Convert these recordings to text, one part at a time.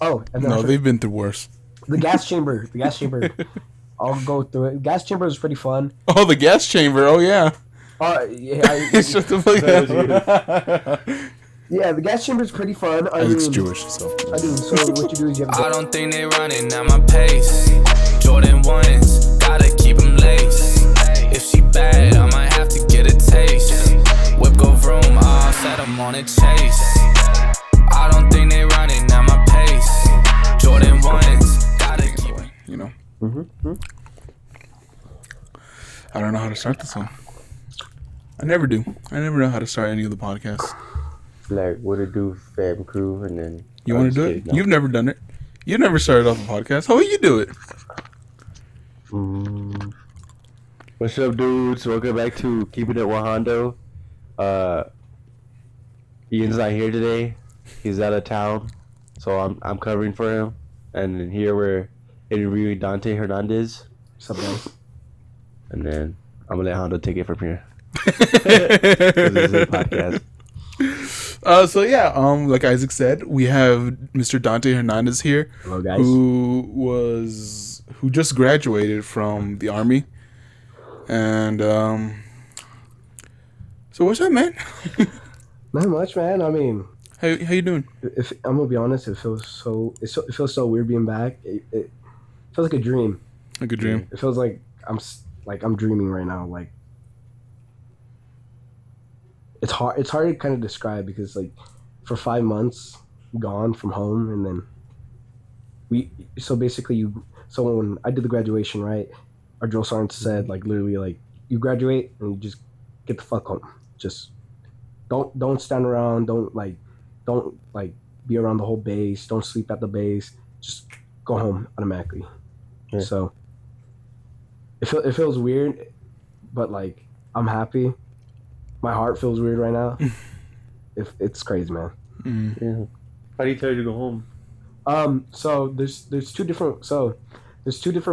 Oh, and then No, they've been through worse. the gas chamber. The gas chamber. I'll go through it. Gas chamber is pretty fun. Oh, the gas chamber. Oh yeah. Yeah, Shut the fuck That was you. up. yeah, the gas chamber is pretty fun. I Isaac's mean, Jewish, so. I do. So what you do is you have to I don't think they running at my pace. Jordan 1s, gotta keep them laced. If she bad, I might have to get a taste. Whip go vroom, I'll set them on a chase. I don't think they running at my pace. Jordan 1s, gotta keep them. You know. Mm-hmm. I don't know how to start this one. I never do. I never know how to start any of the podcasts. Like, what it do, fam crew, and then... You want to do it? You've never done it. You never started off a podcast. How will you do it? What's up, dudes? Welcome back to Keeping It OneJando. Ian's not here today. He's out of town, so I'm covering for him. And then here we're interviewing Dante Hernandez. What's up, guys? And then I'm gonna let Hondo take it from here. 'Cause this is a podcast. So yeah, like Isaac said, we have Mr. Dante Hernandez here, Hello, guys. who just graduated from the army, and so what's up, man? Not much, man. I mean, How you doing? if I'm gonna be honest, it feels so weird being back. It feels like a dream. Like a dream. It feels like I'm dreaming right now. Like it's hard to kind of describe because like for 5 months gone from home, and then so when I did the graduation, right, our drill sergeant said like literally like you graduate and you just get the fuck home. Just don't stand around, don't be around the whole base, don't sleep at the base, just go home automatically. Yeah. So it feels weird, but like I'm happy. My heart feels weird right now. It's crazy, man. Yeah. How do you tell you to go home? So there's two different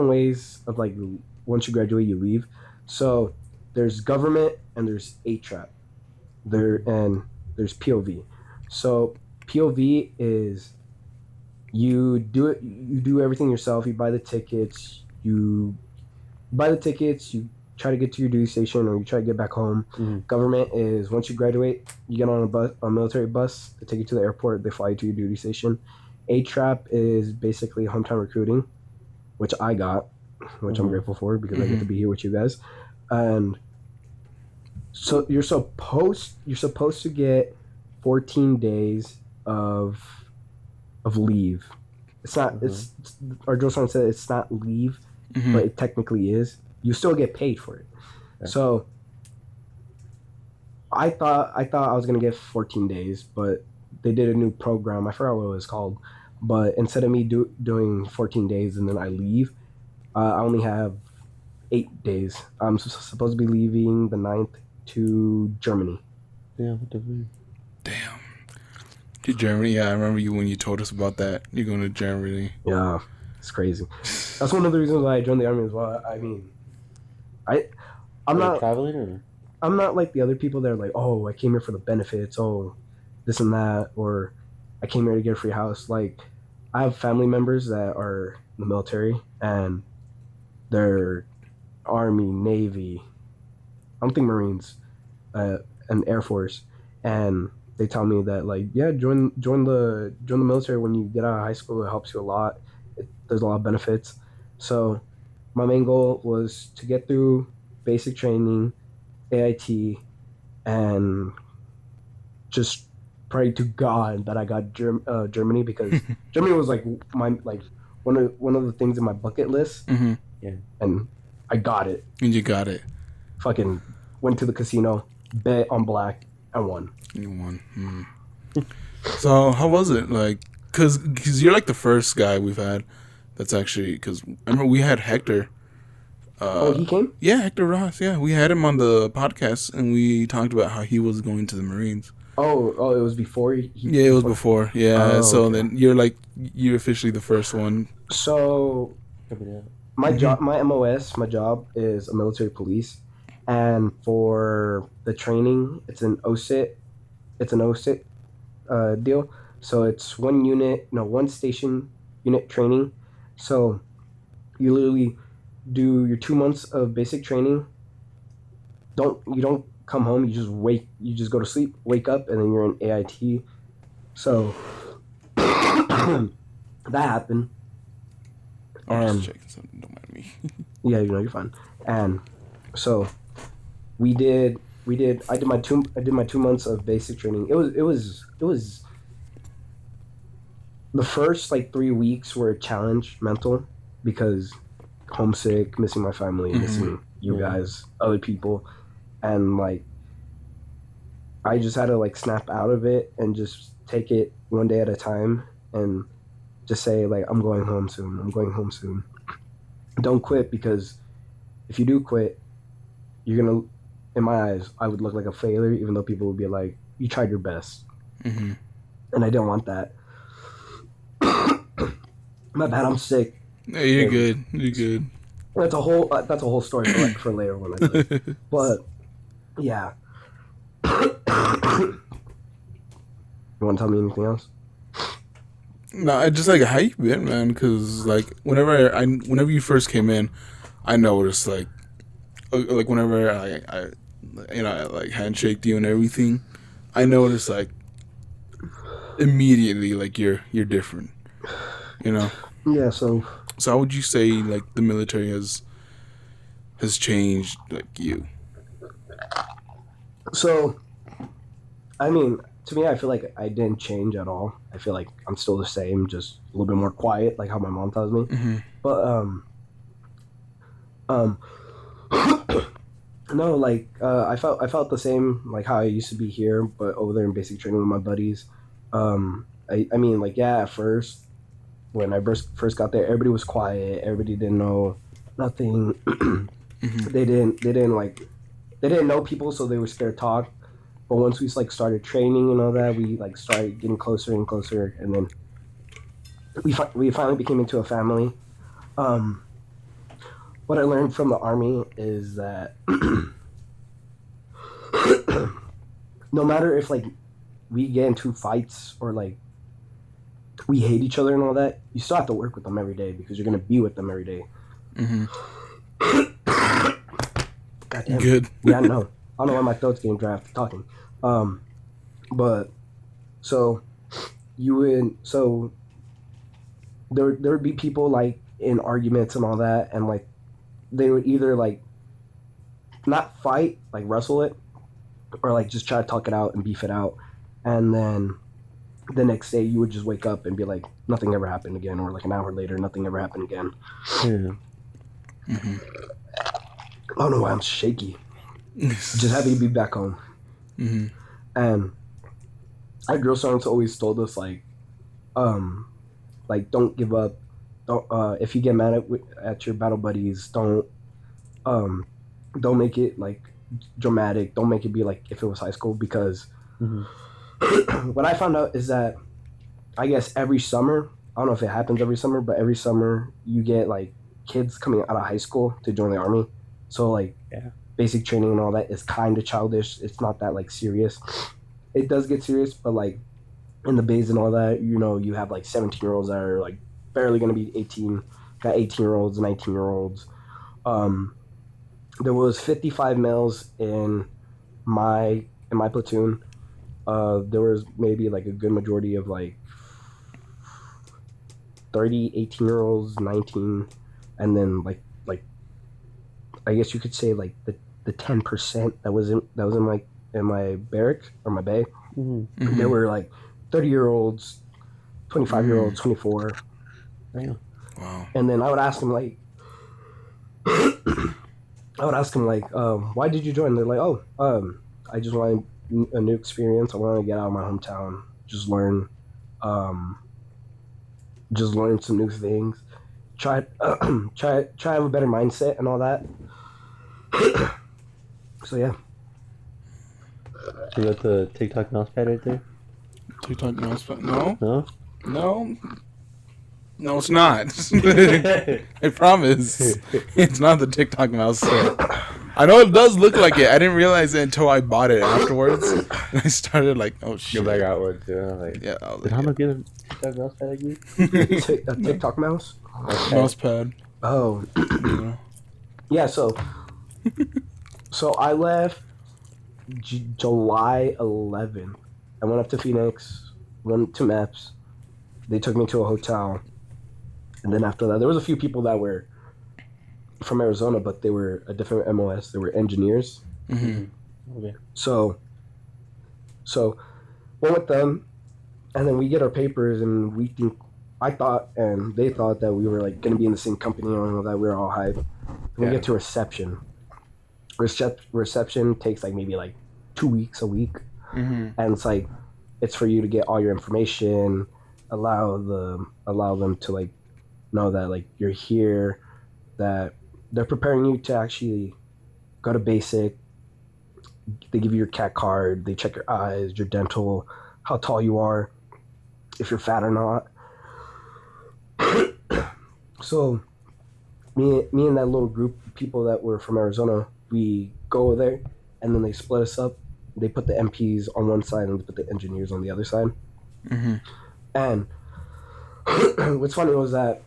ways of like once you graduate you leave. So there's government and there's ATRAP. There's POV. So POV is you do everything yourself. You buy the tickets. You try to get to your duty station or you try to get back home. Mm-hmm. Government is once you graduate, you get on a military bus. They take you to the airport. They fly you to your duty station. ATRAP is basically hometown recruiting, which I got, which I'm grateful for because I get to be here with you guys. And so you're supposed to get 14 days of leave. It's not. It's our drill sergeant said it's not leave, but it technically is. You still get paid for it. Okay. So I thought I was gonna get 14 days, but they did a new program. I forgot what it was called. But instead of me doing 14 days and then I leave, I only have 8 days. I'm supposed to be leaving the 9th to Germany. Yeah, what the fuck? Damn. To Germany, yeah, I remember you when you told us about that. You're going to Germany. Yeah, it's crazy. That's one of the reasons why I joined the army as well. I mean, I'm not traveling or? I'm not like the other people that are like, oh, I came here for the benefits, oh, this and that, or I came here to get a free house. Like, I have family members that are in the military and they're Army, Navy, I don't think Marines, and Air Force, and they tell me that like, yeah, join the military when you get out of high school. It helps you a lot. There's a lot of benefits. So my main goal was to get through basic training, AIT, and just pray to God that I got Germany because Germany was like one of the things in my bucket list. Mm-hmm. Yeah. And I got it. And you got it. Fucking went to the casino, bet on black, and won. You won. So how was it? Like, cause you're like the first guy we've had that's actually, cause remember we had Hector. He came? Yeah, Hector Ross. Yeah, we had him on the podcast and we talked about how he was going to the Marines. Oh, it was before. Yeah, it was before. Yeah, Oh, so okay. then you're officially the first one. So my job, my MOS, my job is a military police, and for the training, it's an OSIT deal. So it's one station unit training. So you literally do your 2 months of basic training. You don't come home. You just go to sleep, wake up, and then you're in AIT. So that happened. I'm And just checking something. Don't mind me. yeah, you're fine. And so we did. I did my 2 months of basic training. It was the first like 3 weeks were a challenge mental because homesick, missing my family, missing you guys, other people, and like I just had to like snap out of it and just take it one day at a time and just say like I'm going home soon. I'm going home soon. Don't quit, because if you do quit, you're gonna, in my eyes, I would look like a failure, even though people would be like, you tried your best. And I didn't want that. My bad, I'm sick. Hey, you're good. You're good. That's a whole story for later when I do it. But yeah. You want to tell me anything else? No, I just like how you been, man. Because like whenever you first came in, I noticed like whenever I like handshaked you and everything, I noticed like immediately like you're different. You know. Yeah. So how would you say like the military has changed like you? So, I mean, to me, I feel like I didn't change at all. I feel like I'm still the same, just a little bit more quiet, like how my mom tells me. But no, like I felt the same, like how I used to be here, but over there in basic training with my buddies. I mean, like yeah, at first when I first got there, everybody was quiet. Everybody didn't know nothing. They didn't know people, so they were scared to talk. But once we like started training and all that, we like started getting closer and closer, and then we finally became into a family. What I learned from the Army is that no matter if like we get into fights or like we hate each other and all that, you still have to work with them every day because you're gonna be with them every day. Goddamn. Good. Yeah, I know. I don't know why my throat's getting dry after talking. But so there would be people like in arguments and all that, and like they would either like not fight, like wrestle it, or like just try to talk it out and beef it out, and then the next day you would just wake up and be like nothing ever happened again, or like an hour later nothing ever happened again. I don't know why I'm shaky. Just happy to be back home. And our drill sergeants always told us like don't give up. Don't if you get mad at your battle buddies, don't make it like dramatic. Don't make it be like if it was high school, because what I found out is that I guess every summer, I don't know if it happens every summer, but every summer you get like kids coming out of high school to join the Army. So like basic training and all that is kind of childish. It's not that like serious. It does get serious, but like in the base and all that, you know, you have like 17-year-olds that are like barely gonna be 18. Got 18-year-olds, 19-year-olds. There was 55 males in my platoon. There was maybe like a good majority of like 30 18-year-olds, 19, and then like I guess you could say like the 10% that was in my barrack or my bay. There were like 30-year-olds, 25-year-olds, 24. Damn. Wow. And then I would ask them like why did you join? They're like, I just wanted a new experience. I wanted to get out of my hometown, just learn some new things, try to have a better mindset and all that. So yeah. You got the TikTok mouse pad right there? TikTok mouse pad? No. No? No, it's not. I promise. It's not the TikTok mouse set. I know it does look like it. I didn't realize it until I bought it afterwards. And I started like, oh shit. I got one too. Like, Yeah. I was did like, Hama get a mouse pad like me? A TikTok mouse. mouse pad. Oh, Yeah. yeah. So I left July 11th. I went up to Phoenix, went to Maps. They took me to a hotel, and then after that, there was a few people that were from Arizona, but they were a different MOS. They were engineers. Okay. So went with them, and then we get our papers, and we think I thought, and they thought that we were like gonna be in the same company, and that we were all hype. We get to reception. Reception takes like maybe like 2 weeks, a week, and it's like it's for you to get all your information, allow them to like know that like you're here, that they're preparing you to actually go to basic. They give you your CAT card. They check your eyes, your dental, how tall you are, if you're fat or not. So me and that little group of people that were from Arizona, we go there, and then they split us up. They put the MPs on one side and they put the engineers on the other side. And what's funny was that,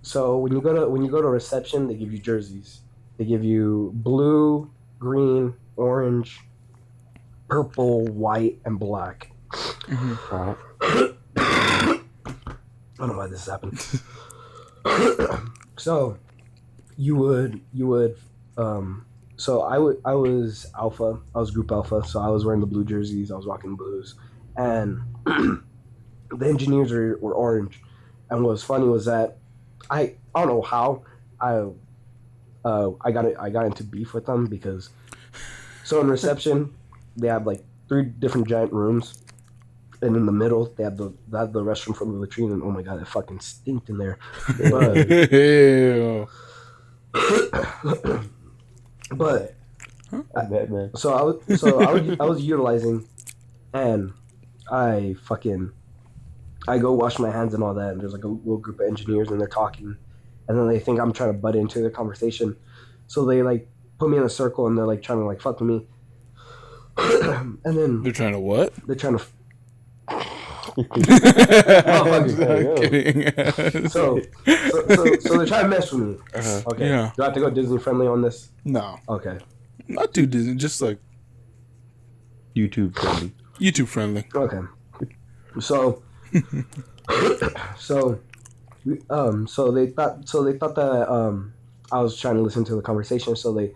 so when you go to reception, they give you jerseys. They give you blue, green, orange, purple, white, and black. Alright. I don't know why this happened. So you would so I was alpha. I was group alpha, so I was wearing the blue jerseys. I was rocking blues, and the engineers were orange. And what was funny was that I don't know how I got into beef with them, because so in reception they have like 3 different giant rooms, and in the middle they have the restroom from the latrine, and oh my god, it fucking stinked in there. But I bet, man. so I was utilizing, and I go wash my hands and all that, and there's like a little group of engineers, and they're talking, and then they think I'm trying to butt into their conversation, so they like put me in a circle, and they're like trying to like fuck with me, and then They're trying to what? they're trying to. I'm kidding. So they're trying to mess with me. Okay. Yeah. Do I have to go Disney friendly on this? No, Okay. not too Disney. Just like YouTube friendly. YouTube friendly. Okay. So they thought that I was trying to listen to the conversation, so they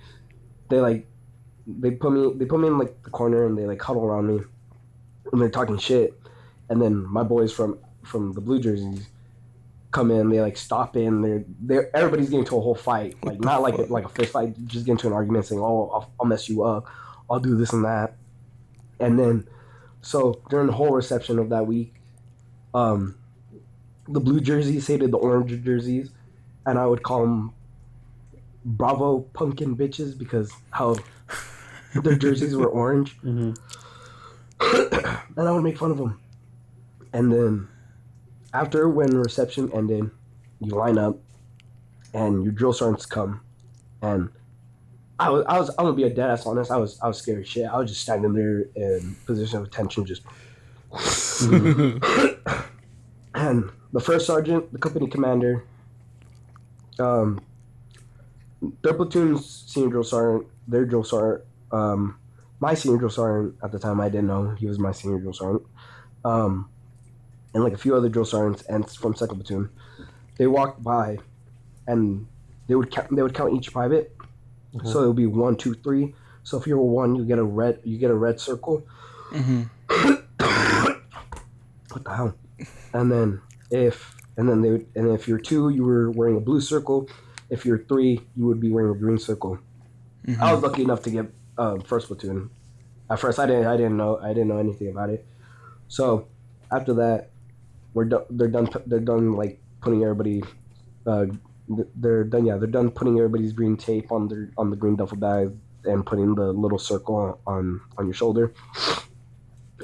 put me in like the corner, and they like huddle around me, and they're talking shit, and then my boys from the blue jerseys come in, they like stop in, they're everybody's getting into a whole fight, like not like a fist fight, just get into an argument saying, oh, I'll mess you up, I'll do this and that. And then so during the whole reception of that week, the blue jerseys hated the orange jerseys, and I would call them Bravo pumpkin bitches, because how their jerseys were orange. And I would make fun of them. And then after, when reception ended, you line up, and your drill sergeants come, and I'm gonna be a dead ass honest. I was scared as shit. I was just standing there in position of attention, just. And the first sergeant, the company commander, their platoon's senior drill sergeant, their drill sergeant, my senior drill sergeant at the time, I didn't know he was my senior drill sergeant, and like a few other drill sergeants and from second platoon, they walked by, and they would count each private. So it would be 1, 2, 3. So if you were 1, you get a red circle. What the hell? And then if you're 2, you were wearing a blue circle. If you're 3, you would be wearing a green circle. I was lucky enough to get first platoon. At first, I didn't know anything about it. So after that, they're done like putting everybody. They're done putting everybody's green tape on the green duffel bag and putting the little circle on your shoulder.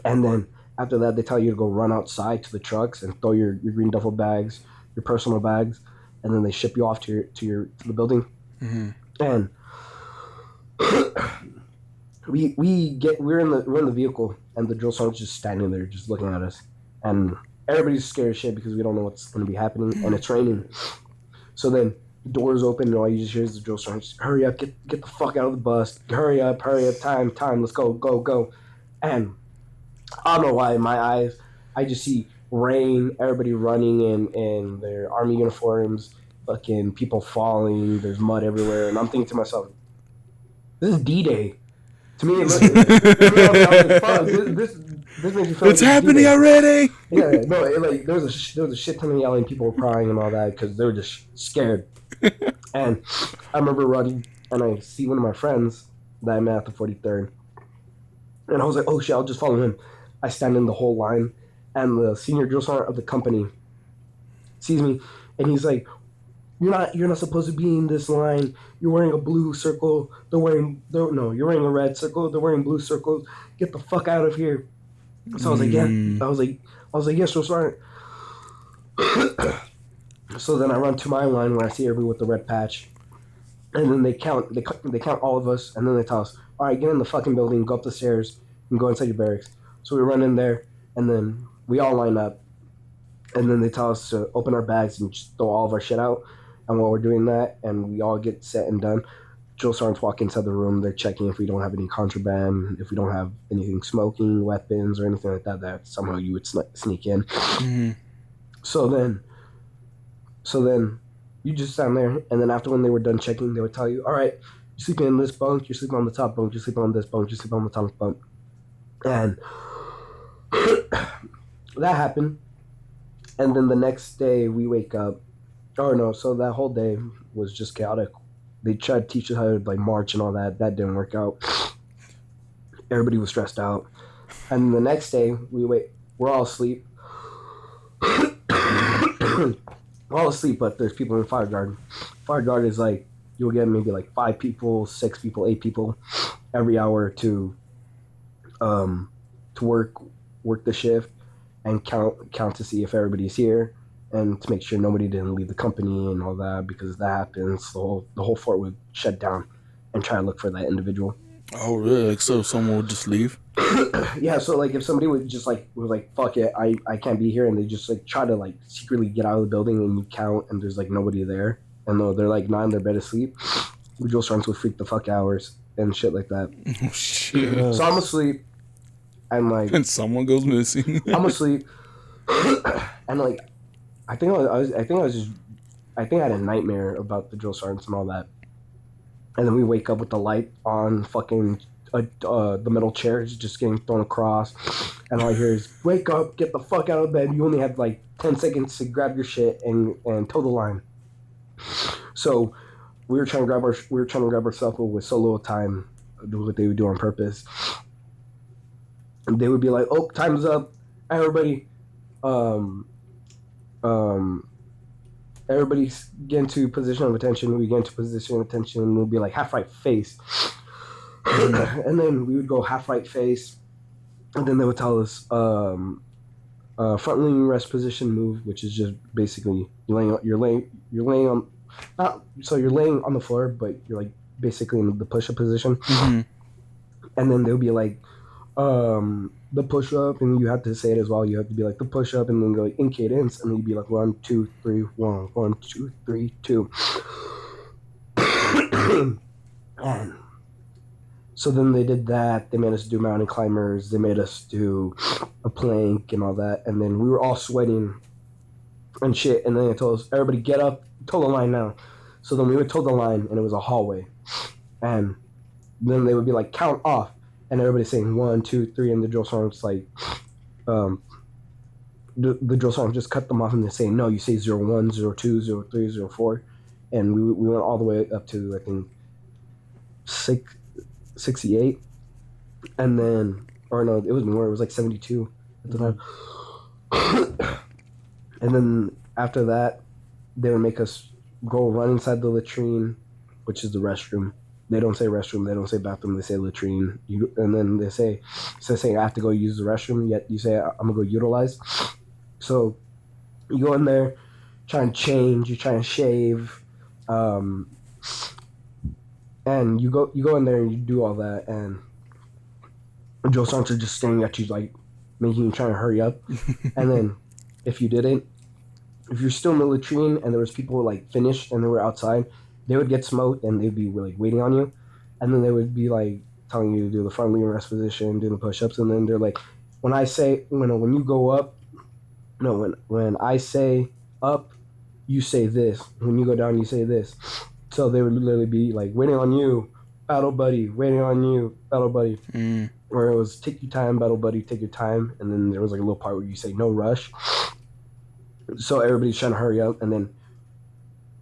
And then after that, they tell you to go run outside to the trucks and throw your green duffel bags, your personal bags, and then they ship you off to the building. And we're in the vehicle, and the drill sergeant's just standing there, just looking at us, and everybody's scared as shit because we don't know what's going to be happening, and it's raining. So then the doors open, and all you just hear is the drill sergeant, hurry up, get the fuck out of the bus, hurry up, time, let's go. And I don't know why in my eyes I just see rain, everybody running in their army uniforms, fucking people falling, there's mud everywhere, and I'm thinking to myself, this is D-Day. To me, I was like, fuck, this makes me feel It's like happening D-Day. already. Yeah, no, there was a shit ton of yelling, people were crying and all that because they were just scared. And I remember running, and I see one of my friends that I met at the 43rd, and I was like, oh shit, I'll just follow him. I stand in the whole line, and the senior drill sergeant of the company sees me, and he's like, you're not supposed to be in this line. You're wearing a blue circle. You're wearing a red circle. They're wearing blue circles. Get the fuck out of here. So I was like, yeah. I was like, yes, drill sergeant. So then I run to my line where I see everybody with the red patch, and then they count all of us, and then they tell us, all right, get in the fucking building, go up the stairs, and go inside your barracks. So we run in there, and then we all line up, and then they tell us to open our bags and just throw all of our shit out. And while we're doing that, and we all get set and done, drill sergeants walk inside the room. They're checking if we don't have any contraband, if we don't have anything smoking, weapons, or anything like that that somehow you would sneak in. Mm-hmm. So then you just stand there, and then after when they were done checking, they would tell you, all right, you're sleeping in this bunk, you're sleeping on the top bunk, you're sleeping on this bunk, you're sleeping on the top bunk. And that happened. And then the next day we wake up. Oh no, so that whole day was just chaotic. They tried to teach us how to like march and all that. That didn't work out. Everybody was stressed out. And the next day we're all asleep. We're all asleep, but there's people in fire guard. Fire guard is like you'll get maybe like 5 people, 6 people, 8 people every hour to work the shift and count to see if everybody's here and to make sure nobody didn't leave the company and all that, because if that happens, the whole fort would shut down and try to look for that individual. Oh, really? Like, so someone would just leave? Yeah, so like if somebody would just was like fuck it, I can't be here, and they just like try to like secretly get out of the building, and you count and there's like nobody there, and they're like not in their bed asleep, the drill sergeants would freak the fuck hours and shit like that. Oh, shit. So I'm asleep, and like And someone goes missing. I'm asleep, and like I think I had a nightmare about the drill sergeants and all that. And then we wake up with the light on, fucking the metal chairs just getting thrown across, and all I hear is, wake up, get the fuck out of bed. You only have like 10 seconds to grab your shit and toe the line. So we were trying to grab our cell phone with so little time, do what they would do on purpose. And they would be like, oh, time's up, everybody. Everybody get into position of attention. We get into position of attention. We'll be like half right face. And then we would go half right face. And then they would tell us front leaning rest position move, which is just basically you're laying on the floor, but you're like basically in the push-up position. Mm-hmm. And then they'll be like the push up, and you have to say it as well. You have to be like the push up, and then go in cadence, and then you'd be like 1, 2, 3, 1, 1, 2, 3, 2. And so then they did that. They made us do mountain climbers. They made us do a plank and all that. And then we were all sweating and shit. And then they told us, everybody get up, toe the line now. So then we would toe the line, and it was a hallway. And then they would be like, count off. And everybody's saying 1, 2, 3, and the drill sergeant's like, the drill sergeant just cut them off, and they say, no, you say 0, 1, 0, 2, 0, 3, 0, 4. And we went all the way up to, I think, 68. And then, or no, it was more, it was like 72 at the time. And then after that, they would make us go run inside the latrine, which is the restroom. They don't say restroom, they don't say bathroom, they say latrine. And then they say, instead of saying I have to go use the restroom, yet you say I'm gonna go utilize. So you go in there, try and change, you try and shave, And you go in there and you do all that, and drill sergeants are just staring at you like making you trying to hurry up. And then if you didn't, if you're still military and there was people like finished and they were outside, they would get smoked and they'd be like waiting on you, and then they would be like telling you to do the front lean rest position, do the push-ups, and then they're like, when I say when you go up, no, when I say up, you say this. When you go down, you say this. So they would literally be like waiting on you, battle buddy, waiting on you, battle buddy. Where it was take your time, battle buddy, take your time, and then there was like a little part where you say no rush. So everybody's trying to hurry up, and then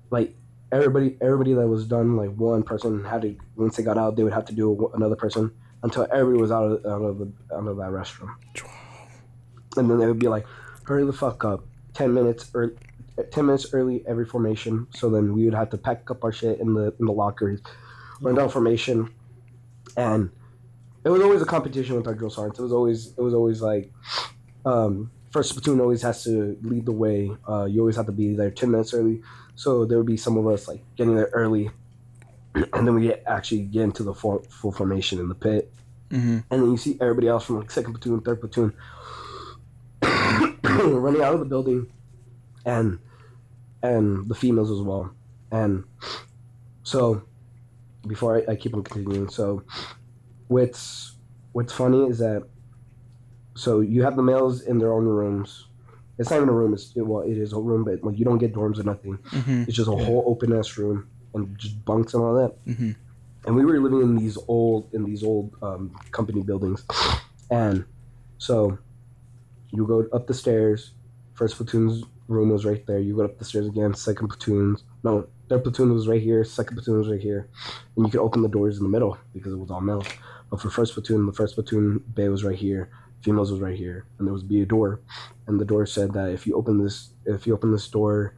like everybody that was done, like one person had to, once they got out, they would have to do another person until everybody was out of that restroom, and then they would be like, hurry the fuck up, 10 minutes early every formation. So then we would have to pack up our shit in the lockers, run down formation, and it was always a competition with our drill sergeants. It was always like, first platoon always has to lead the way. You always have to be there 10 minutes early. So there would be some of us like getting there early, and then we actually get into the full formation in the pit. And then you see everybody else from like second platoon, third platoon running out of the building, and the females as well. And so before I keep on continuing, so what's funny is that, so you have the males in their own rooms. It's not even a room. It is a room, but like you don't get dorms or nothing. It's just a whole open ass room and just bunks and all that. And we were living in these old company buildings, and so you go up the stairs. First platoon's room was right there. You go up the stairs again. Third platoon was right here. Second platoon was right here, and you could open the doors in the middle because it was all males. But for first platoon, the first platoon bay was right here. Females was right here, and there was be a door, and the door said that if you open this door,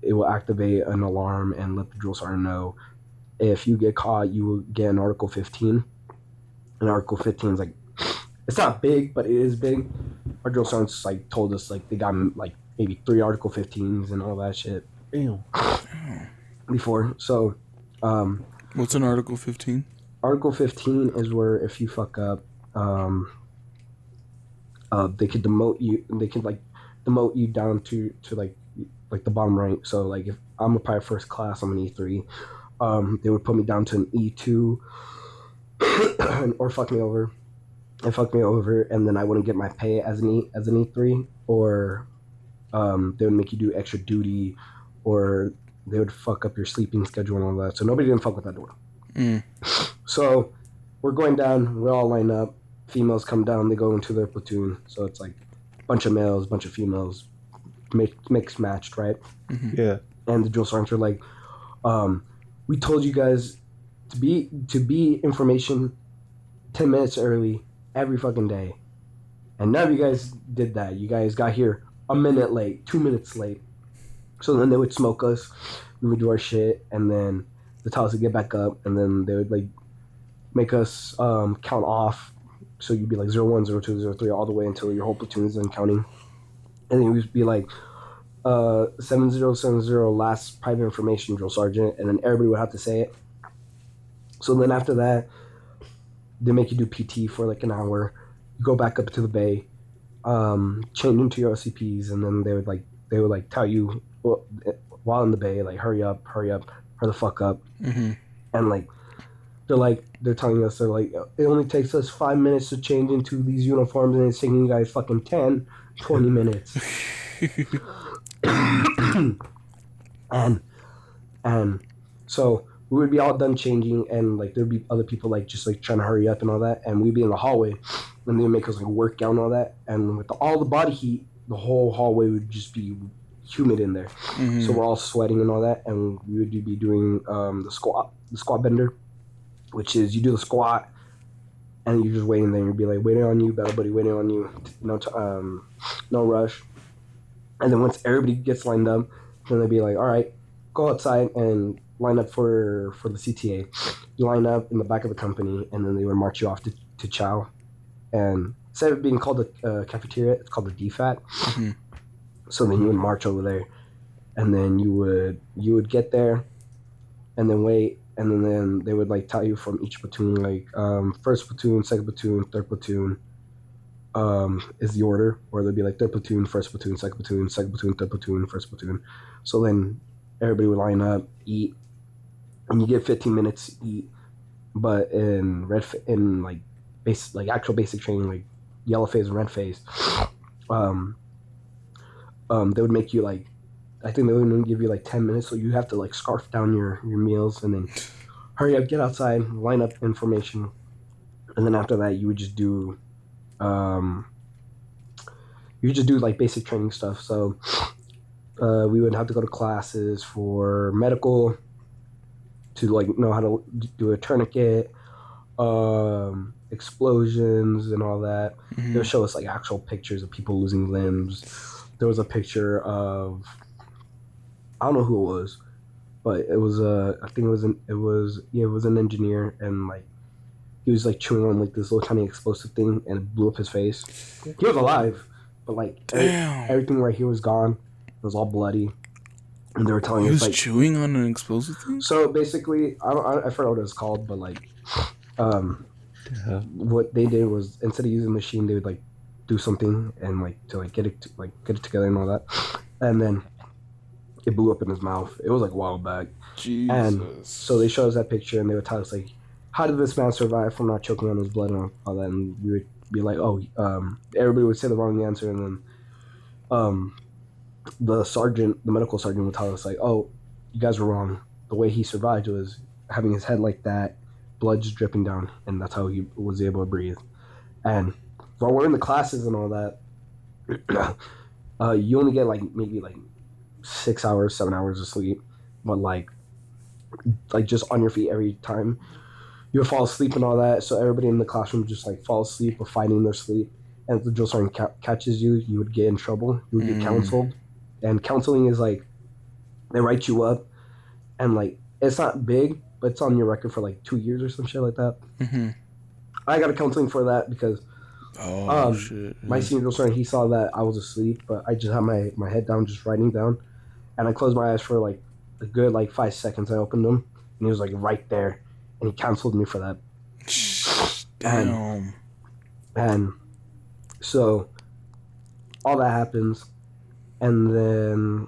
it will activate an alarm and let the drill sergeant know. If you get caught, you will get an Article 15. And Article 15 is like, it's not big, but it is big. Our drill sergeants like told us like they got like maybe 3 Article 15s and all that shit. Damn. Before, so what's an Article 15? Article 15 is where if you fuck up, they could demote you. They could like demote you down to like the bottom rank. So like if I'm a pilot first class, I'm an E3. They would put me down to an E2, or fuck me over, and then I wouldn't get my pay as an E3, or they would make you do extra duty, or they would fuck up your sleeping schedule and all that. So nobody didn't fuck with that door. So we're going down. We all line up. Females come down. They go into their platoon. So it's like a bunch of males, bunch of females, mixed matched, right? Yeah. And the drill sergeants are like, we told you guys to be information 10 minutes early every fucking day, and none of you guys did that. You guys got here a minute late, 2 minutes late. So then they would smoke us. We would do our shit, and then they tell us to get back up, and then they would like make us count off. So you'd be like 01, 02, 03, all the way until your whole platoon is done counting, and then it would be like 7070 last private information, drill sergeant, and then everybody would have to say it. So then after that, they make you do PT for like an hour. You go back up to the bay, change into your OCPs, and then they would like tell you while in the bay, like hurry up, hurry the fuck up. And like they're telling us, they're like, it only takes us 5 minutes to change into these uniforms, and it's taking you guys fucking 10, 20 minutes. and so we would be all done changing, and like there'd be other people like just like trying to hurry up and all that, and we'd be in the hallway, and they would make us like work out and all that, and with all the body heat, the whole hallway would just be humid in there. So we're all sweating and all that, and we would be doing the squat bender, which is you do the squat and you're just waiting there. You'd be like, waiting on you, battle buddy, waiting on you, no rush. And then once everybody gets lined up, then they'd be like, all right, go outside and line up for the CTA. You line up in the back of the company, and then they would march you off to chow. And instead of being called a cafeteria, it's called a DFAT. So then you would march over there, and then you would get there, and then wait, and then they would like tell you from each platoon, like first platoon, second platoon, third platoon, is the order, or they'd be like third platoon, first platoon, second platoon, second platoon, third platoon, first platoon. So then everybody would line up, eat, and you get 15 minutes to eat. But in like actual basic training, like yellow phase and red phase, um, they would make you like, I think they would even give you like 10 minutes, so you have to like scarf down your meals and then hurry up, get outside, line up in formation, and then after that you would just do like basic training stuff. So we would have to go to classes for medical to like know how to do a tourniquet, explosions and all that. They'll show us like actual pictures of people losing limbs. There was a picture of, I don't know who it was, but it was I think it was an engineer, and like he was like chewing on like this little tiny explosive thing and it blew up his face. He was alive, but like everything right here was gone. It was all bloody. And they were telling us like chewing on an explosive thing. So basically, I forgot what it was called, but like, what they did was instead of using the machine, they would like do something and like to like get it together and all that, and then it blew up in his mouth. It was like a while back. Jesus. And so they showed us that picture and they would tell us like, how did this man survive from not choking on his blood and all that? And we would be like, oh, everybody would say the wrong answer, and then the medical sergeant would tell us like, oh, you guys were wrong. The way he survived was having his head like that, blood just dripping down, and that's how he was able to breathe. And while we're in the classes and all that, you only get like maybe like 6 hours, 7 hours of sleep, but like just on your feet every time. You would fall asleep and all that, so everybody in the classroom would just like fall asleep or fighting their sleep. And if the drill sergeant catches you, you would get in trouble. You would get counseled. And counseling is like, they write you up, and like, it's not big, but it's on your record for like 2 years or some shit like that. I got a counseling for that because my senior drill sergeant, he saw that I was asleep, but I just had my head down, just writing down. And I closed my eyes for like a good like 5 seconds. I opened them, and he was like right there. And he counseled me for that. Damn. And so all that happens, and then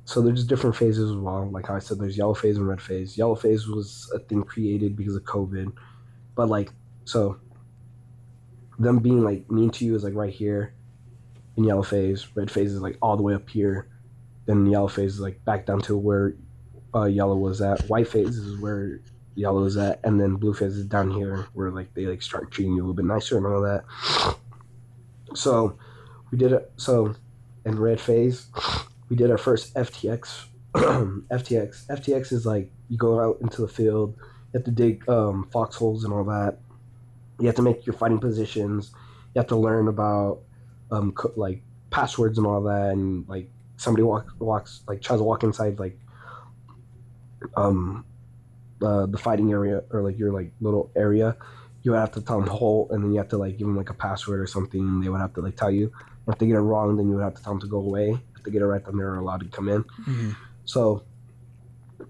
so there's different phases as well. Like how I said, there's yellow phase and red phase. Yellow phase was a thing created because of COVID, but like, so them being like mean to you is like right here in yellow phase. Red phase is like all the way up here. Then yellow phase is like back down to where yellow was at. White phase is where yellow is at, and then blue phase is down here where like they like start treating you a little bit nicer and all that. So we did it. So in red phase, we did our first FTX. FTX is like you go out into the field, you have to dig foxholes and all that. You have to make your fighting positions. You have to learn about like passwords and all that, and like somebody walks like tries to walk inside like the fighting area or like your like little area, you would have to tell them whole, and then you have to like give them like a password or something, and they would have to like tell you. If they get it wrong, then you would have to tell them to go away. If they get it right, then they're allowed to come in. So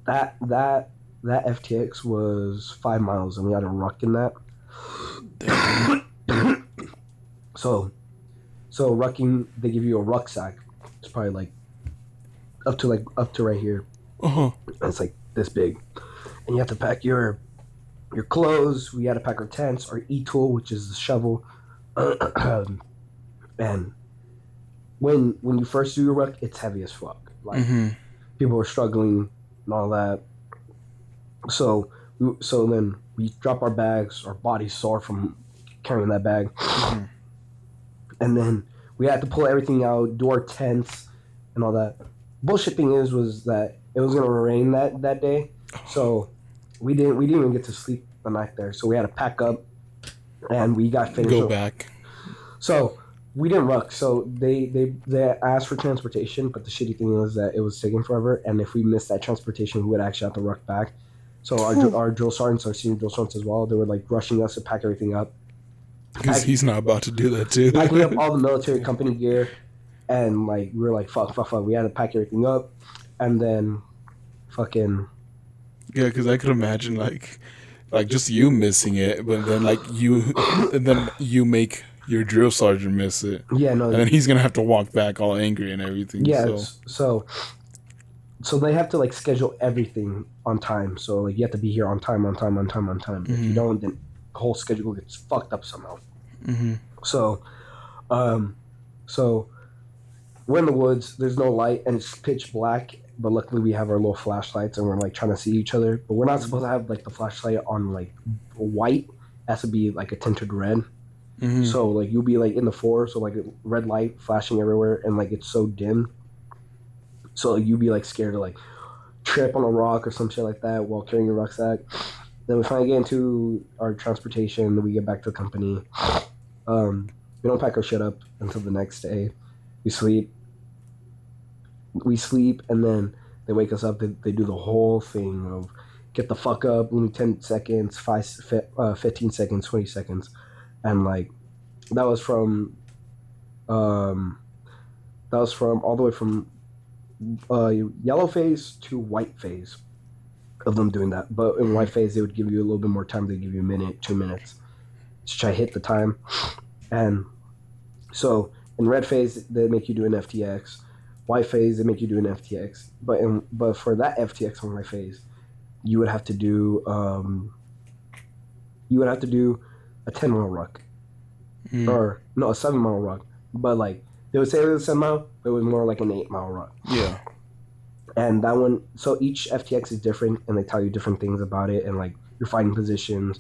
that FTX was 5 miles, and we had a ruck in that. so rucking, they give you a rucksack. It's probably like up to right here. And it's like this big, and you have to pack your clothes. We had to pack our tents, our e-tool, which is the shovel. And when you first do your ruck, it's heavy as fuck. Like people are struggling and all that. So then we drop our bags. Our body's sore from carrying that bag. And then we had to pull everything out, do our tents and all that. Bullshit thing was that it was gonna rain that day, so we didn't even get to sleep the night there. So we had to pack up, and we got finished. Go back. So we didn't ruck. So they asked for transportation, but the shitty thing was that it was taking forever, and if we missed that transportation, we would actually have to ruck back. So our drill sergeants, our senior drill sergeants as well, they were like rushing us to pack everything up. Because he's not about to do that too. Packing up all the military company gear, and like we were like fuck. We had to pack everything up, and then fucking Yeah, because I could imagine like just you missing it, but then and then you make your drill sergeant miss it, Yeah, and no, then he's gonna have to walk back all angry and everything. yeah. So So they have to like schedule everything on time. So like you have to be here on time, on time, on time, on time. If you don't, then the whole schedule gets fucked up somehow. So, um, so we're in the woods. There's no light and it's pitch black. But luckily we have our little flashlights and we're like trying to see each other. But we're not supposed to have like the flashlight on like white. It has to be like a tinted red. So like you'll be like in the forest, so like a red light flashing everywhere, and like it's so dim. So like, you'll be like scared to like trip on a rock or some shit like that while carrying your rucksack. Then we finally get into our transportation. Then we get back to the company. We don't pack our shit up until the next day. We sleep. We sleep, and then they wake us up. They do the whole thing of get the fuck up, only 10 seconds, 15 seconds, 20 seconds. And like that was from um, all the way from yellow phase to white phase of them doing that. But in white phase, they would give you a little bit more time. They give you a minute, 2 minutes to try to hit the time. And so in red phase, they make you do an FTX. White phase, they make you do an FTX. But for that FTX on white phase, you would have to do a 10-mile ruck. Or no, a 7-mile ruck. But like they would say it was a 7-mile, but it was more like an 8-mile ruck. yeah. And that one, so each FTX is different, and they tell you different things about it, and like your fighting positions,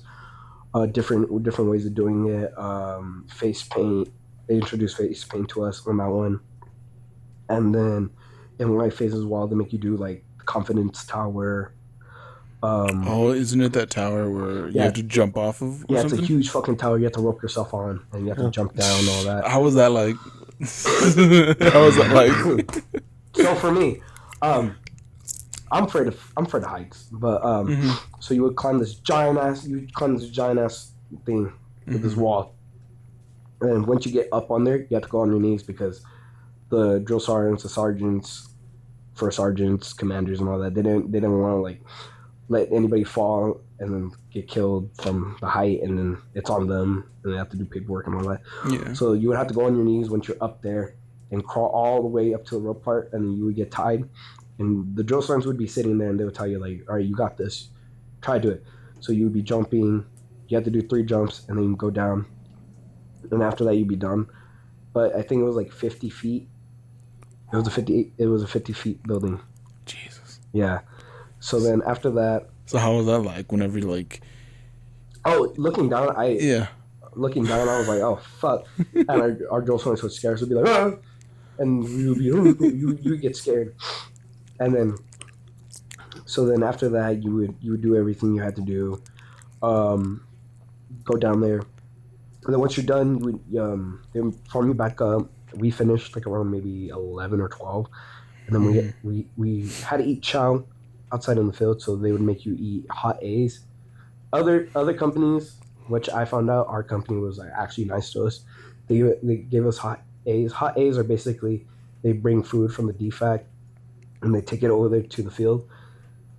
different ways of doing it. Face paint, they introduced face paint to us on that one, and then in white phase as well, they make you do like the confidence tower. Oh, isn't it that tower where you have to jump off of? Or Yeah, something? it's a huge fucking tower. You have to rope yourself on, and you have to jump down and all that. How was that like? How was that like? So for me, I'm afraid of heights, but so you would climb this giant ass thing with this wall, and once you get up on there, you have to go on your knees because the drill sergeants, the sergeants, first sergeants, commanders, and all that, they didn't want to like let anybody fall and then get killed from the height, and then it's on them, and they have to do paperwork and all that. Yeah. So you would have to go on your knees once you're up there and crawl all the way up to the rope part, and then you would get tied. And the drill sergeants would be sitting there, and they would tell you like, "All right, you got this. Try to do it." So you would be jumping. You have to do 3 jumps, and then you go down. And after that, you'd be done. But I think it was like 50 feet. It was a 50 feet building. Jesus. Yeah. So then after that. So how was that like? Whenever you like. Oh, looking down, Yeah. Looking down, I was like, "Oh fuck!" And our drill sergeants would scare us. Would be like, "Ah!" And we would be, you get scared. And then, so then after that, you would do everything you had to do. Go down there. And then once you're done, they would form you back up. We finished like around maybe 11 or 12, and then we had to eat chow outside in the field. So they would make you eat hot A's. Other companies, which I found out, our company was like actually nice to us. They gave us hot A's. Hot A's are basically they bring food from the DFAC and they take it over there to the field.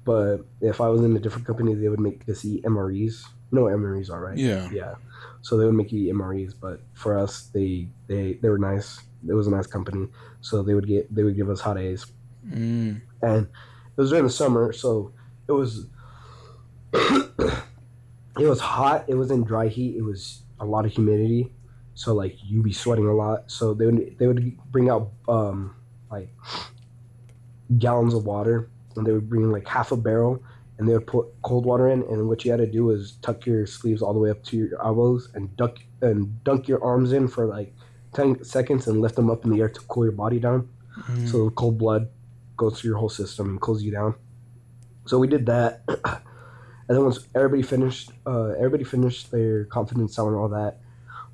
But if I was in a different company, they would make us eat MREs. No, MREs are right. Yeah. Yeah. So they would make you eat MREs, but for us, they were nice. It was a nice company, so they would give us hot A's, and it was during the summer, so it was it was hot. It was in dry heat. It was a lot of humidity, so like you'd be sweating a lot. So they would bring out like gallons of water, and they would bring like half a barrel, and they would put cold water in, and what you had to do is tuck your sleeves all the way up to your elbows and dunk your arms in for like 10 seconds and lift them up in the air to cool your body down. So the cold blood goes through your whole system and cools you down. So we did that. And then once everybody finished their confidence sound and all that,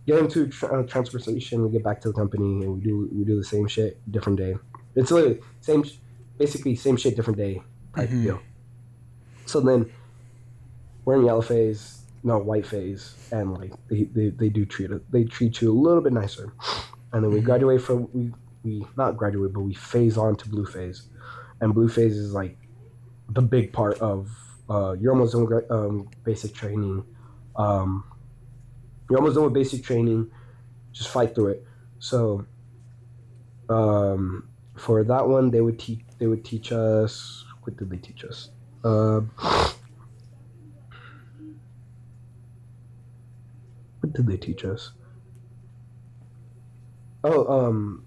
get into transportation, we get back to the company, and we do the same shit, different day. It's literally basically same shit, different day type deal. So then we're in white phase, and like they treat you a little bit nicer. And then we graduate from we not graduate, but we phase on to blue phase, and blue phase is like the big part of you're almost done with basic training. Um, you're almost done with basic training. Just fight through it. So for that one, they would teach us. What did they teach us? What did they teach us? Oh,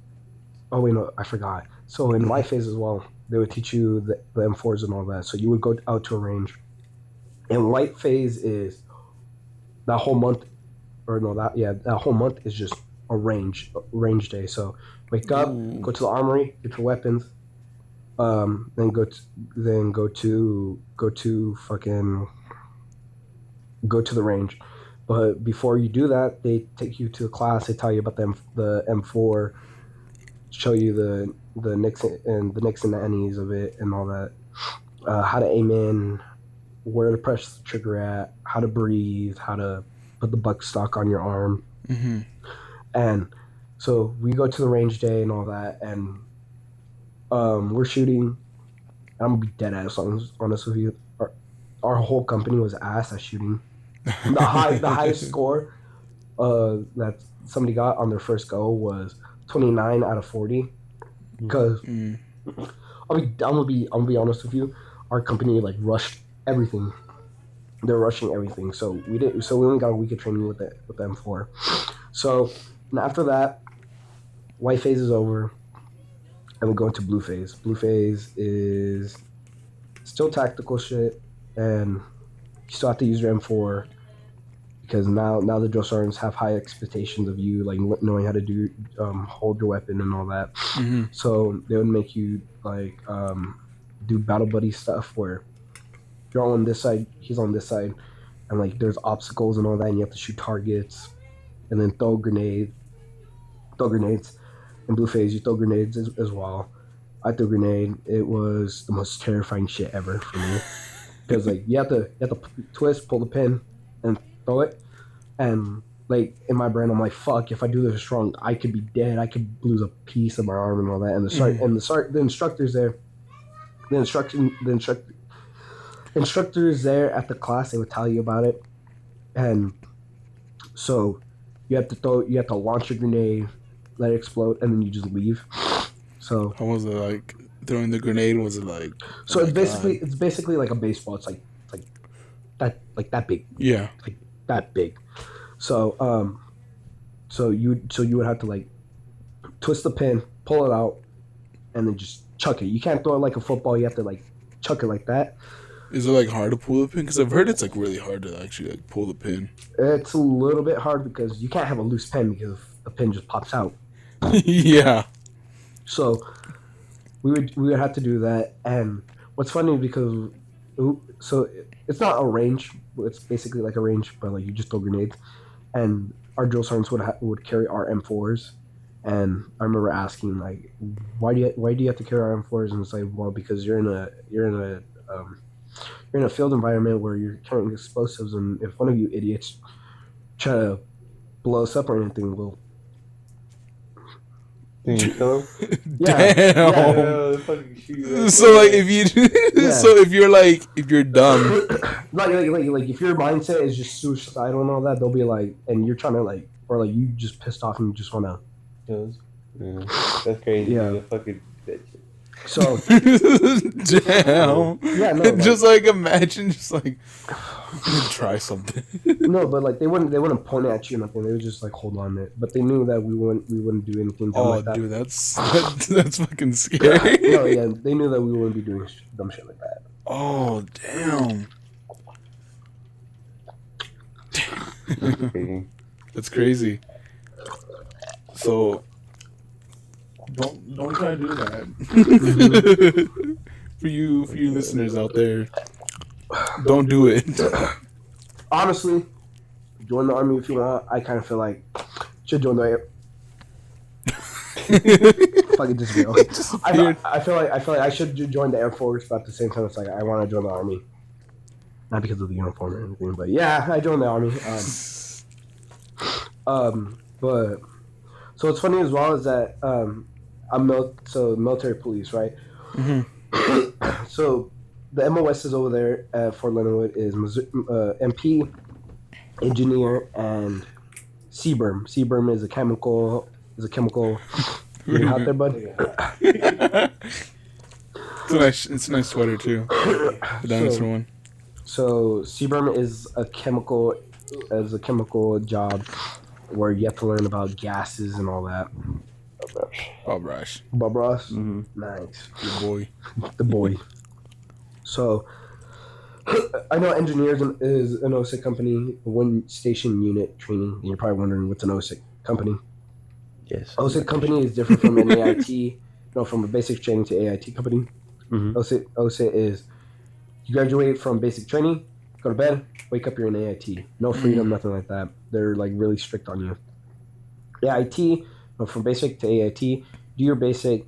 oh wait, no, I forgot. So in life phase as well, they would teach you the M4s and all that. So you would go out to a range. And light phase is that whole month, or no, that whole month is just a range day. So wake up, go to the armory, get your weapons, then go to the range. But before you do that, they take you to a class. They tell you about the M4, show you the nicks and the annies of it and all that. How to aim in, where to press the trigger at, how to breathe, how to put the buck stock on your arm. Mm-hmm. And so we go to the range day and all that, and we're shooting. I'm gonna be dead ass honest with you. Our whole company was ass at shooting. The highest score that somebody got on their first go was 29 out of 40. Because I'm gonna be honest with you, our company like rushed everything. They're rushing everything, so we only got a week of training with the M4. So and after that, white phase is over, and we go into blue phase. Blue phase is still tactical shit, and you still have to use your M4 because now the drill sergeants have high expectations of you, like knowing how to do hold your weapon and all that. Mm-hmm. So they would make you like do battle buddy stuff where you're on this side, he's on this side, and like there's obstacles and all that, and you have to shoot targets, and then throw grenades. In blue phase, you throw grenades as well. I threw a grenade. It was the most terrifying shit ever for me because like you have to twist, pull the pin, and throw it. And like in my brain, I'm like, fuck, if I do this wrong, I could be dead. I could lose a piece of my arm and all that. And the instructor's there. The instructors there at the class, they would tell you about it. And so you have to launch a grenade, let it explode, and then you just leave. So how was it like throwing the grenade? Was it like? So it's basically like a baseball. It's like that big. Yeah. Like that big. So so you would have to like twist the pin, pull it out, and then just chuck it. You can't throw it like a football. You have to like chuck it like that. Is it like hard to pull the pin? Because I've heard it's like really hard to actually like pull the pin. It's a little bit hard because you can't have a loose pin because the pin just pops out. Yeah. So we would have to do that. And what's funny because so it's not a range. It's basically like a range, but like you just throw grenades. And our drill sergeants would carry our M4s. And I remember asking like, why do you have to carry our M4s? And it's like, well, because you're in a field environment where you're carrying explosives, and if one of you idiots try to blow us up or anything, we'll. Can you kill him? Yeah. Damn. Yeah. So like if you're dumb, like if your mindset is just suicidal and all that, they'll be like, and you're trying to like, or like you just pissed off and you just want to. Yeah, that's crazy. Yeah. Dude. Fucking bitch. So damn. Yeah, no, just like imagine, just like try something. No, but like they wouldn't point at you or nothing. They would just like hold on to it. But they knew that we wouldn't do anything dumb like that. Dude, that's fucking scary. No, yeah, they knew that we wouldn't be doing dumb shit like that. Oh damn. That's crazy. So don't try to do that. for you listeners out there, don't do it. Honestly, join the army if you want. I kind of feel like you should join the air. Fucking disappear. Okay. I feel like I should join the Air Force, but at the same time, it's like I want to join the army, not because of the uniform or anything, but yeah, I joined the army. But so what's funny as well is that I'm military police, right? Mm-hmm. So the MOS is over there at Fort Leonard Wood is MP, engineer, and CBRM. CBRM is a chemical. You need help there, bud? It's a nice sweater too. The dinosaur one. So CBRM is a chemical job where you have to learn about gases and all that. Bob Rush. Bob Ross? Mm-hmm. Nice. Your boy. The boy. So, I know engineers is an OSIC company, one station unit training. And you're probably wondering what's an OSIC company. Yes. OSIC company is different from an AIT. No, from a basic training to AIT company. Mm-hmm. OSIC is you graduate from basic training, go to bed, wake up, you're in AIT. No freedom, nothing like that. They're like really strict on you. AIT, from basic to AIT, do your basic,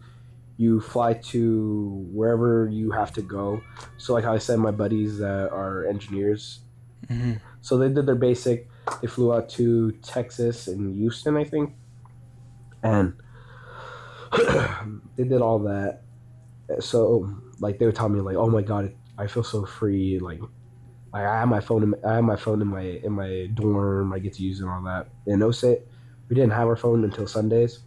you fly to wherever you have to go. So like how I said, my buddies that are engineers, so they did their basic, they flew out to Texas and Houston, I think, and they did all that. So like they would tell me like, oh my god, I feel so free, like I have my phone in my dorm, I get to use it and all that. In OSIT, we didn't have our phone until Sundays.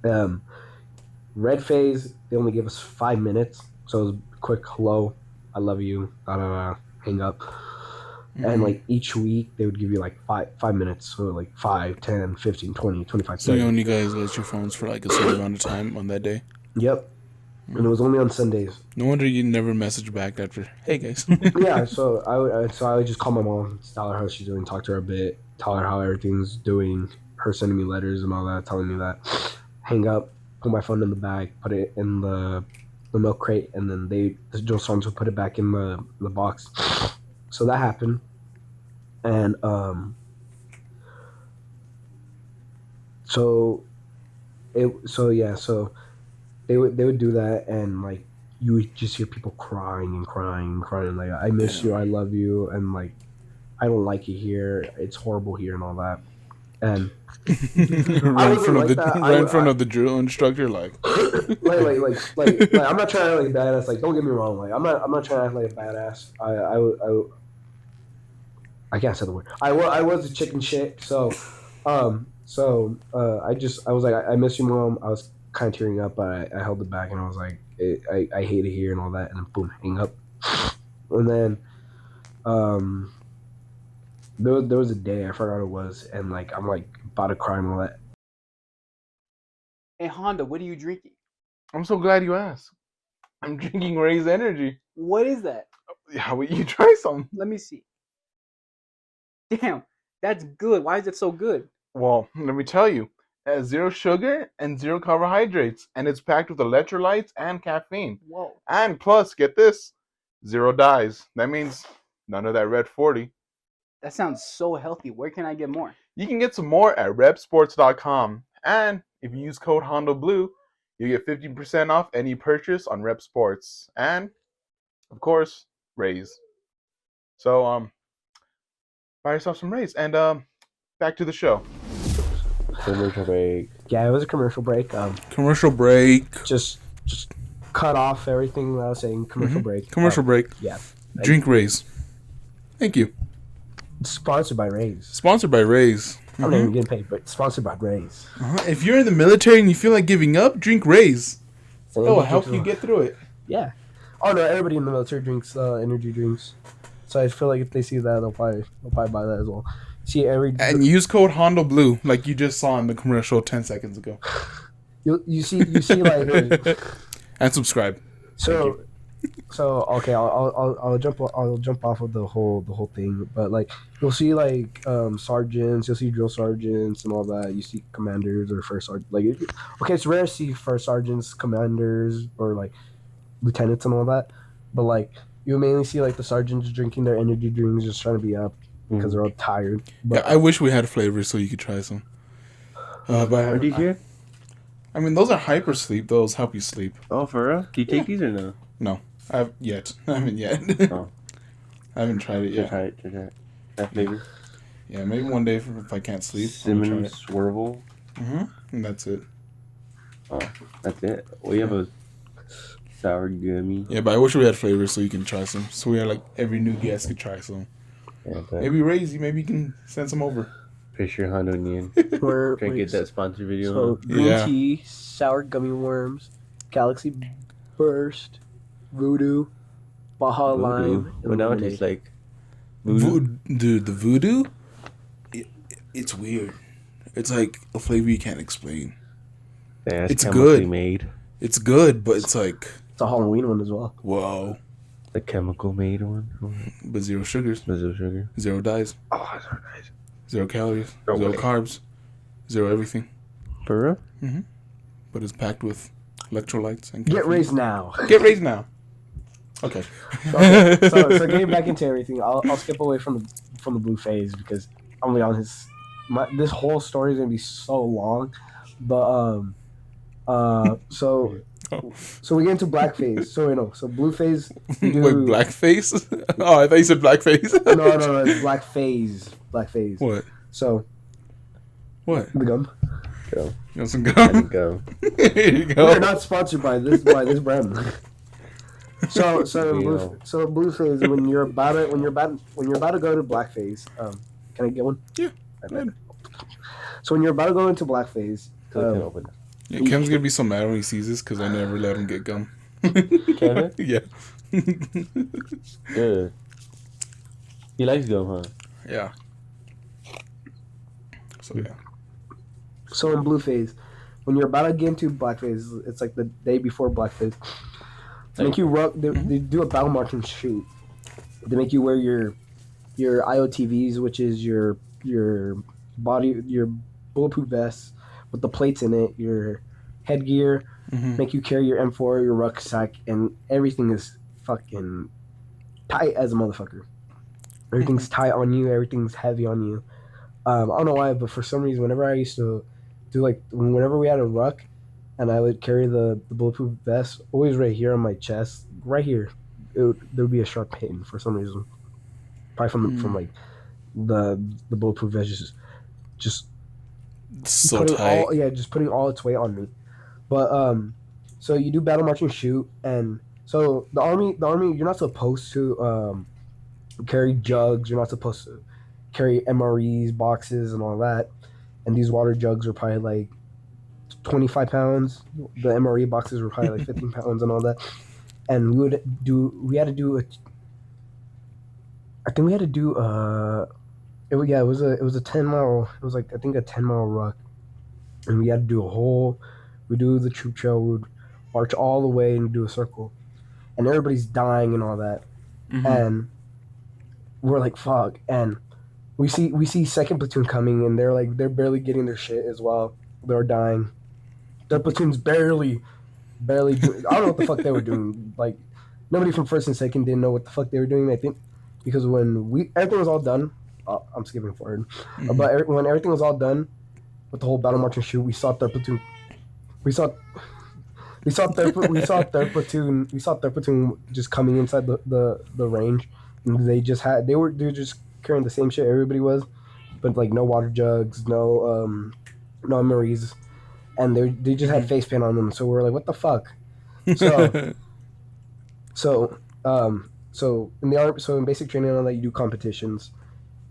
And red phase, they only give us 5 minutes, so it was quick hello, I love you, hang up. And like each week they would give you like five minutes, so like 5, 10, 15, 20, 25 So you seconds. only guys let your phones for like a certain amount of time on that day? Yep. And it was only on Sundays. No wonder you never messaged back after, hey guys. Yeah, so I would just call my mom, tell her how she's doing, talk to her a bit, tell her how everything's doing, her sending me letters and all that, telling me that. Hang up, put my phone in the bag, put it in the milk crate, and then the drill sergeants would put it back in the box. So that happened, and so they would do that, and like you would just hear people crying, like I miss you, I love you, and like I don't like it here, it's horrible here and all that. And right in front of the drill instructor, like I'm not trying to like badass, like don't get me wrong, like I'm not trying to act like a badass. I can't say the word. I was a chicken shit, so I was like, I miss you, Mom. I was kind of tearing up, but I held it back, and I was like, I hate it here and all that, and then boom, hang up. And then there was a day, I forgot what it was, and like I'm like about to cry and all that. Hey Honda, what are you drinking? I'm so glad you asked. I'm drinking Ray's Energy. What is that? How would you try some? Let me see. Damn, that's good. Why is it so good? Well, let me tell you. It has 0 sugar and 0 carbohydrates, and it's packed with electrolytes and caffeine. Whoa. And plus, get this, 0 dyes. That means none of that red 40. That sounds so healthy. Where can I get more? You can get some more at repsports.com. And if you use code HondoBlue, you get 15% off any purchase on Rep Sports. And, of course, Rays. So, buy yourself some Rays. And back to the show. Commercial break. Yeah, it was a commercial break. Commercial break. Just cut off everything that I was saying. Commercial break. Commercial break. Yeah. Drink Rays. Thank you. Sponsored by Rays. Sponsored by Rays. I'm not even getting paid, but sponsored by Rays. If you're in the military and you feel like giving up, drink Rays. It'll help you get through it. Yeah. Oh no, everybody in the military drinks energy drinks. So I feel like if they see that, they'll probably buy that as well. And use code HondoBlue like you just saw in the commercial 10 seconds ago. You see like and subscribe. So okay, I'll jump off of the whole thing, but like you'll see like sergeants, you'll see drill sergeants and all that. You see commanders or first sergeant. Like okay, it's rare to see first sergeants, commanders, or like lieutenants and all that, but like you mainly see like the sergeants drinking their energy drinks, just trying to be up because they're all tired. But yeah, I wish we had flavors so you could try some. But Are these here? I mean, those are hyper sleep. Those help you sleep. Oh, for real? Do you take these or no? No, I haven't yet. I haven't tried it yet. Try it. That flavor? Yeah, maybe one day if I can't sleep. Cinnamon Swervel. And that's it. Oh, that's it. Well, you have a Sour gummy. Yeah, but I wish we had flavors so you can try some. So we had like every new guest could try some. Yeah, but Maybe Razy, maybe you can send some over. Fisher Hanonian. We're, Try to get that sponsor video. So Huh? green Yeah. tea, sour gummy worms, Galaxy Burst, Voodoo, Baja Lime. and Well, now it lemonade. tastes like voodoo. Dude, the voodoo, it's weird. It's like a flavor you can't explain. Yeah, it's It's chemically good. made. It's good, but it's like, It's a Halloween one as well. whoa. The chemical made one. But zero sugars, Zero sugar. zero dyes, Oh, that's so nice. zero calories, Oh, zero wait. carbs, zero everything. For real? But it's packed with electrolytes and Get caffeine. raised now. Get raised now. Okay. Okay, so getting back into everything, I'll skip away from the blue phase because I'm gonna be honest, this whole story is gonna be so long, but so we get into black phase. So blue phase. We do, Wait, blackface? Oh, I thought you said blackface. No, it's black phase. Black phase. What? So What? the gum. Go. You want some There you gum? go. Here you We're go. not sponsored by this brand. So blue phase when you're about to go to black phase. Can I get one? Yeah. I bet. So when you're about to go into black phase, So we can open it. Yeah, Ken's gonna be so mad when he sees this because I never let him get gum. Kevin? Yeah. Good. He likes gum, huh? Yeah. So yeah. so in blue phase, when you're about to get into black phase, it's like the day before black phase. They make you run. They do a battle marching shoot. They make you wear your IOTVs, which is your bulletproof vest with the plates in it, your headgear. Make you carry your M4, your rucksack, and everything is fucking tight as a motherfucker. Everything's tight on you. Everything's heavy on you. I don't know why, but for some reason, whenever I used to do whenever we had a ruck, and I would carry the bulletproof vest, always right here on my chest, right here, there would be a sharp pain for some reason. Probably from like the bulletproof vest just So putting tight. just putting all its weight on me. But so you do battle marching shoot, and so the army you're not supposed to carry jugs. You're not supposed to carry MREs, boxes, and all that. And these water jugs are probably like 25 pounds. The MRE boxes were probably like 15 pounds and all that. And we had to do it was a 10-mile, it was like, I think a 10-mile ruck. And we had to do we do the troop trail, we would march all the way and do a circle. And everybody's dying and all that. And we're like, fuck. And we see second platoon coming, and they're barely getting their shit as well. They're dying. Their platoon's barely I don't know what the fuck they were doing. Like, nobody from first and second didn't know what the fuck they were doing. I think because when everything was all done, I'm skipping forward, but when everything was all done with the whole battle march and shoot, we saw third platoon. We saw third platoon just coming inside the range, and they were just carrying the same shit everybody was, but like no water jugs, no MREs, and they just had face paint on them. So we were like, what the fuck? So in basic training and all that, you do competitions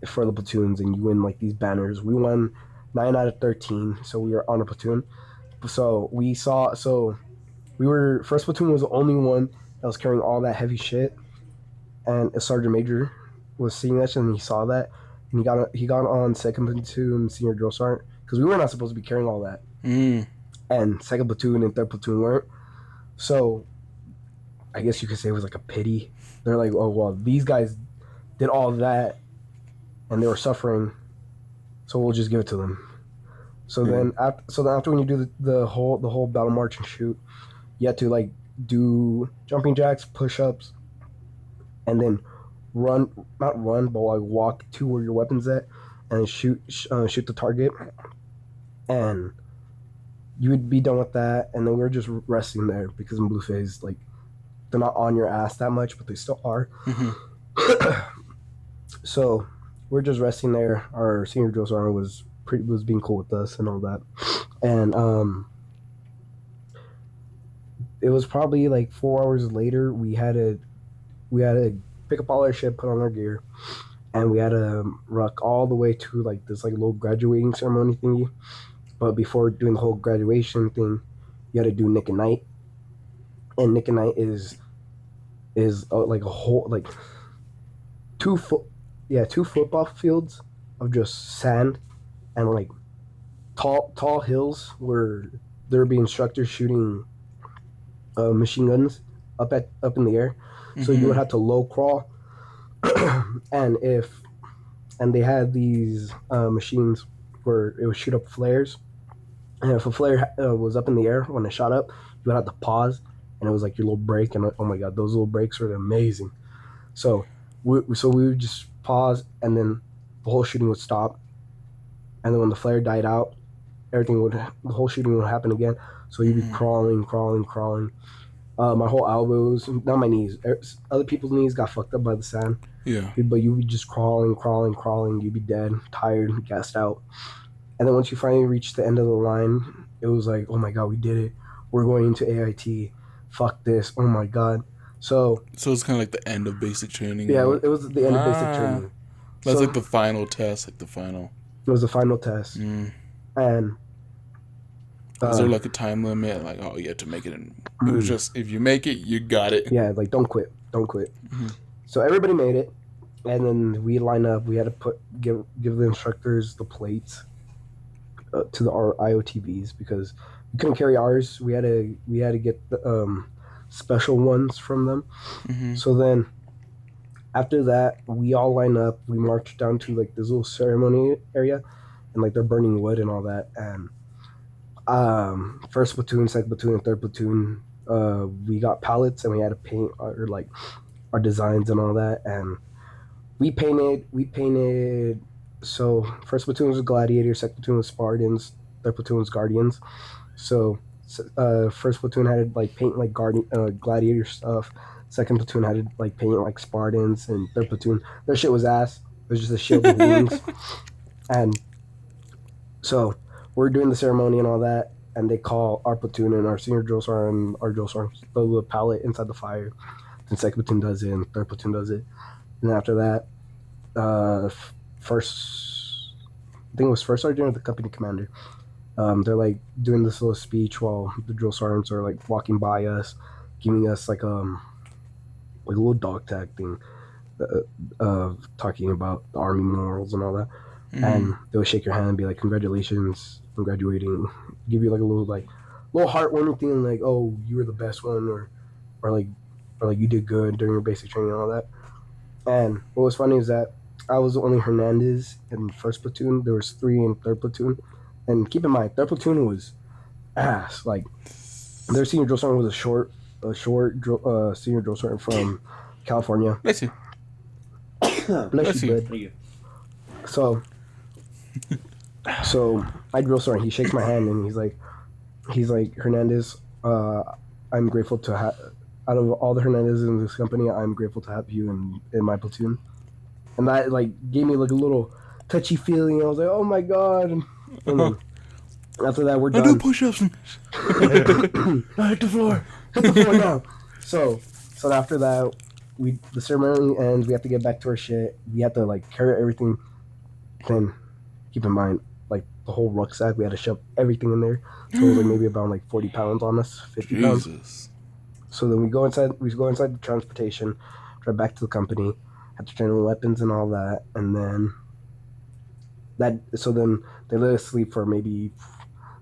for the platoons, and you win like these banners. We won 9 out of 13, so we were on a platoon. So first platoon was the only one that was carrying all that heavy shit, and a sergeant major was seeing that shit, and he saw that, and he got on second platoon senior drill sergeant, because we were not supposed to be carrying all that, and second platoon and third platoon weren't. So I guess you could say it was like a pity. They're like, oh well, these guys did all that, and they were suffering, so we'll just give it to them. So then after when you do the whole battle march and shoot, you have to like do jumping jacks, push-ups, and then not run, but like walk to where your weapon's at and shoot the target. And you would be done with that, and then we were just resting there because in blue phase, like, they're not on your ass that much, but they still are. So we're just resting there. Our senior drill sergeant was being cool with us and all that, and it was probably like 4 hours later. We had to pick up all our shit, put on our gear, and we had to rock all the way to like this like little graduating ceremony thingy. But before doing the whole graduation thing, you had to do Nick and Night, and Nick and Night is like a whole like 2 foot, yeah, 2 football fields of just sand and like tall hills where there would be instructors shooting machine guns up in the air. So you would Mm-hmm. have to low crawl, and if and they had these machines where it would shoot up flares, and if a flare was up in the air when it shot up, you would have to pause, and it was like your little break. And oh my god, those little breaks were amazing. So we would just pause, and then the whole shooting would stop, and then when the flare died out, the whole shooting would happen again. So you'd be Mm-hmm. crawling. My whole elbows, not my knees. Other people's knees got fucked up by the sand, Yeah. but you would be just crawling. You'd be dead, tired, gassed out. And then once you finally reached the end of the line, it was like, oh my god, we did it. We're going into AIT. Fuck this. Oh my god. So So it's kind of like the end of basic training. yeah, And, it was the end of basic ah, training. that's So like the final test, like the final. it was the final test, Mm. and Is there um, like a time limit? Like, oh, you have to make it. It was just if you make it, you got it. yeah, like don't quit. Mhm. So everybody made it, and then we line up. We had to give the instructors the plates to our IOTVs because we couldn't carry ours. We had to get the special ones from them. Mm-hmm. So then after that, we all line up. We march down to like this little ceremony area, and like they're burning wood and all that. And first platoon, second platoon, and third platoon, we got pallets and we had to paint our designs and all that. And we painted. So first platoon was gladiators, second platoon was Spartans, third platoon was guardians. So first platoon had to like paint like gladiator stuff. Second platoon had to like paint like Spartans, and third platoon their shit was ass. It was just a shield with wings. And so we're doing the ceremony and all that, and they call our platoon and our senior drill sergeant and our drill sergeant throw the pallet inside the fire. Then second platoon does it, and third platoon does it. And after that, first, I think it was first sergeant or the company commander. They're like doing this little speech while the drill sergeants are like walking by us, giving us like a little dog tag thing, talking about the army morals and all that. Mm-hmm. And they'll shake your hand and be like, "Congratulations on graduating," give you like a little heartwarming thing, like, "Oh, you were the best one," or like you did good during your basic training and all that. And what was funny is that I was the only Hernandez in first platoon. There was 3 in third platoon, and keep in mind, third platoon was ass. Like their senior drill sergeant was a short senior drill sergeant from California. Bless you. Bless Bless you, you. bud. So I drill sergeant. He shakes my hand and he's like Hernandez. I'm grateful to have. Out of all the Hernandez in this company, I'm grateful to have you in my platoon. And that like gave me like a little touchy feeling. I was like, oh my god. And then after that, we're I do done. push-ups. I hit the floor. Hit the floor now. So after that, the ceremony ends. We have to get back to our shit. We have to like carry everything. Then keep in mind, like the whole rucksack, we had to shove everything in there. So it was like maybe about like 40 pounds on us, 50 pounds. Jesus. So then we go inside the transportation, drive back to the company, have to train on weapons and all that, and then then they let us sleep for maybe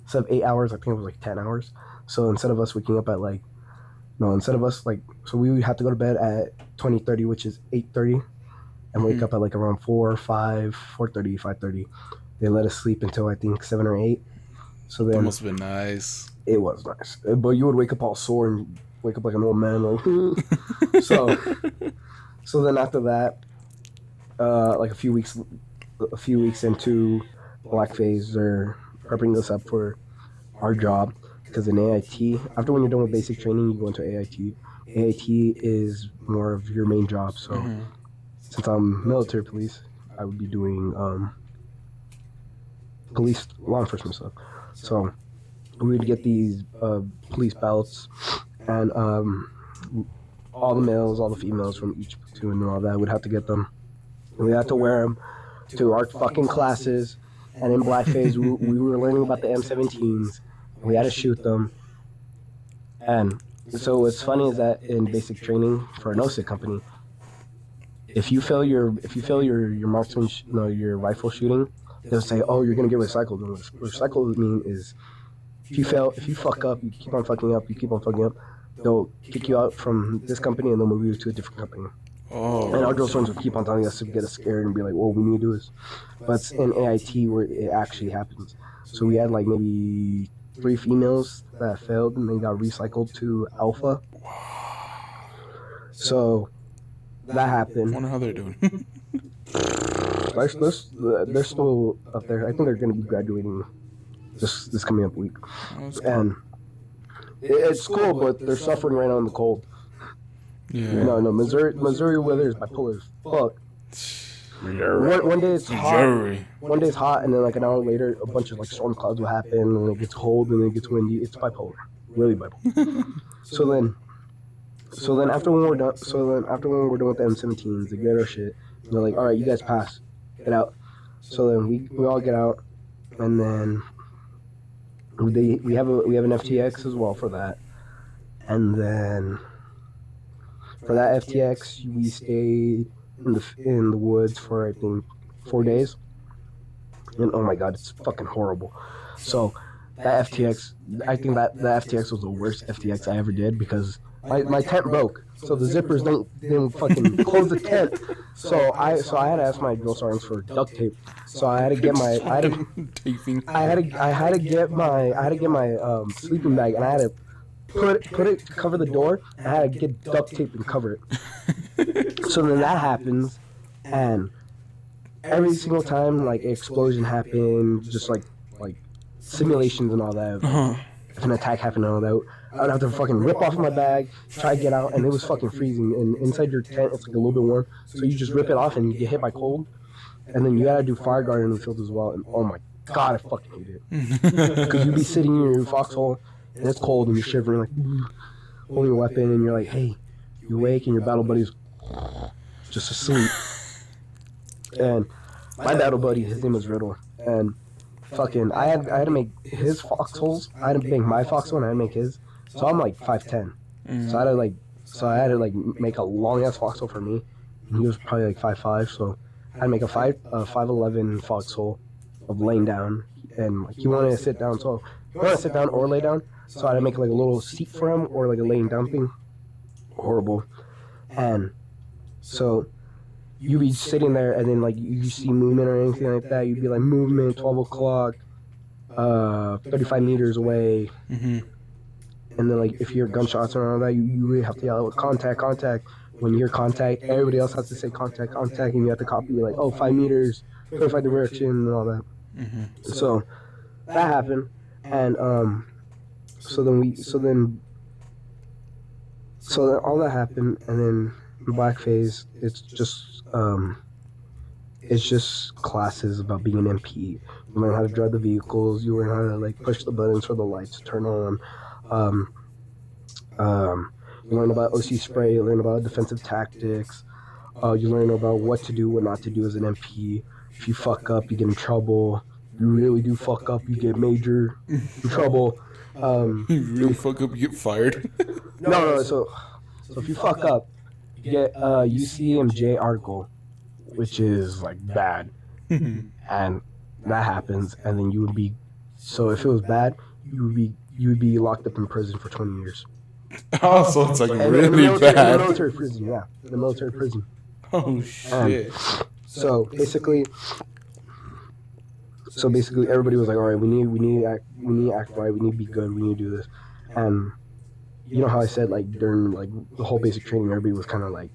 instead of 8 hours, I think it was like 10 hours. So instead of us waking up at so we would have to go to bed at 20:30, which is 8:30, and wake up at like around 4, 5, 4:30, 5:30. They let us sleep until I think 7 or 8. So That then must have been nice. it was nice, but you would wake up all sore and wake up like an old man, like so then after that, like a few weeks into Black Phase, they're prepping us up for our job because in AIT, after when you're done with basic training, you go into AIT. AIT is more of your main job. So since I'm military police, I would be doing police law enforcement stuff. So we would get these police belts, and all the males, all the females from each platoon and all that would have to get them. And we had to wear them to our fucking classes, and in blackface we were learning about the M17s. We had to shoot them, and so what's funny is that in basic training for an OSIC company, if you fail your marksman your rifle shooting, they'll say, oh, you're gonna get recycled. And what recycled mean is if you fuck up, you keep on fucking up, they'll kick you out from this company and they'll move you to a different company. Oh. And our drill sergeants will keep on telling us to get us scared and be like, well, we need to do this. But it's in AIT where it actually happens. So we had like maybe 3 females that failed and they got recycled to Alpha. So that happened. I wonder how they're doing. They're still up there. I think they're going to be graduating this coming up week. And it's cool, but they're suffering right now in the cold. Yeah. No, Missouri weather is bipolar as fuck. One day it's hot. One day it's hot, and then like an hour later, a bunch of like storm clouds will happen, and it gets cold, and then it gets windy. It's bipolar, really bipolar. so then after when we're done with the M17s, they get our shit. And they're like, all right, you guys pass, get out. So then we all get out, and then we have an FTX as well for that, and then for that FTX we stayed in the woods for I think 4 days, and oh my god, it's fucking horrible. So that FTX, I think that the FTX was the worst FTX I ever did because my tent broke, so the zippers didn't fucking close the tent. So I had to ask my drill sergeants for duct tape. So I had to get my sleeping bag, and I had to put it to cover the door, and I had to get duct tape and cover it. So then that happens, and every single time like an explosion happened, just like simulations and all that. If an attack happened and all that, I'd have to fucking rip off my bag, try to get out, and it was fucking freezing. And inside your tent, it's like a little bit warm, so you just rip it off and you get hit by cold. And then you gotta do fire guard in the field as well. And oh my god, I fucking hate it. Because you'd be sitting in your foxhole, and it's cold, and you're shivering, like holding your weapon, and you're like, hey, you awake, and your battle buddy's just asleep. And my battle buddy, his name was Riddle, and fucking, I had to make his foxholes. I had to make my foxhole, and I had to make his. So I'm like 5'10". So I had to make a long ass foxhole for me, and he was probably like 5'5". So I had to make a 5'11" foxhole of laying down, and he wanted to sit down. So he wanted to sit down or lay down. So I had to make like a little seat for him or like a laying down thing. Horrible. And so you'd be sitting there, and then like you see movement or anything like that, you'd be like, movement 12 o'clock, 35 meters away. And then like if you hear gunshots and all that, you really have to yell out contact. When you hear contact, everybody else has to say contact, and you have to copy like, oh, 5 meters, 25 direction and all that. So that happened, and so then all that happened, and then in black phase, it's just classes about being an MP. You learn how to drive the vehicles. You learn how to like push the buttons for the lights to turn on. You learn about OC spray. You learn about defensive tactics. You learn about what to do, what not to do as an MP. If you fuck up, you get in trouble. You really do fuck up, you get major trouble. You really fuck up, you get fired. No. So if you fuck up, you get UCMJ article, which is like bad, and that happens, and then you would be. So if it was bad, you would be locked up in prison for 20 years. Oh, so it's like really bad. bad. The military prison, yeah, the military prison. Oh shit. So basically, everybody was like, all right, we need to act right, we need to be good, we need to do this. And you know how I said like during like the whole basic training, everybody was kind of like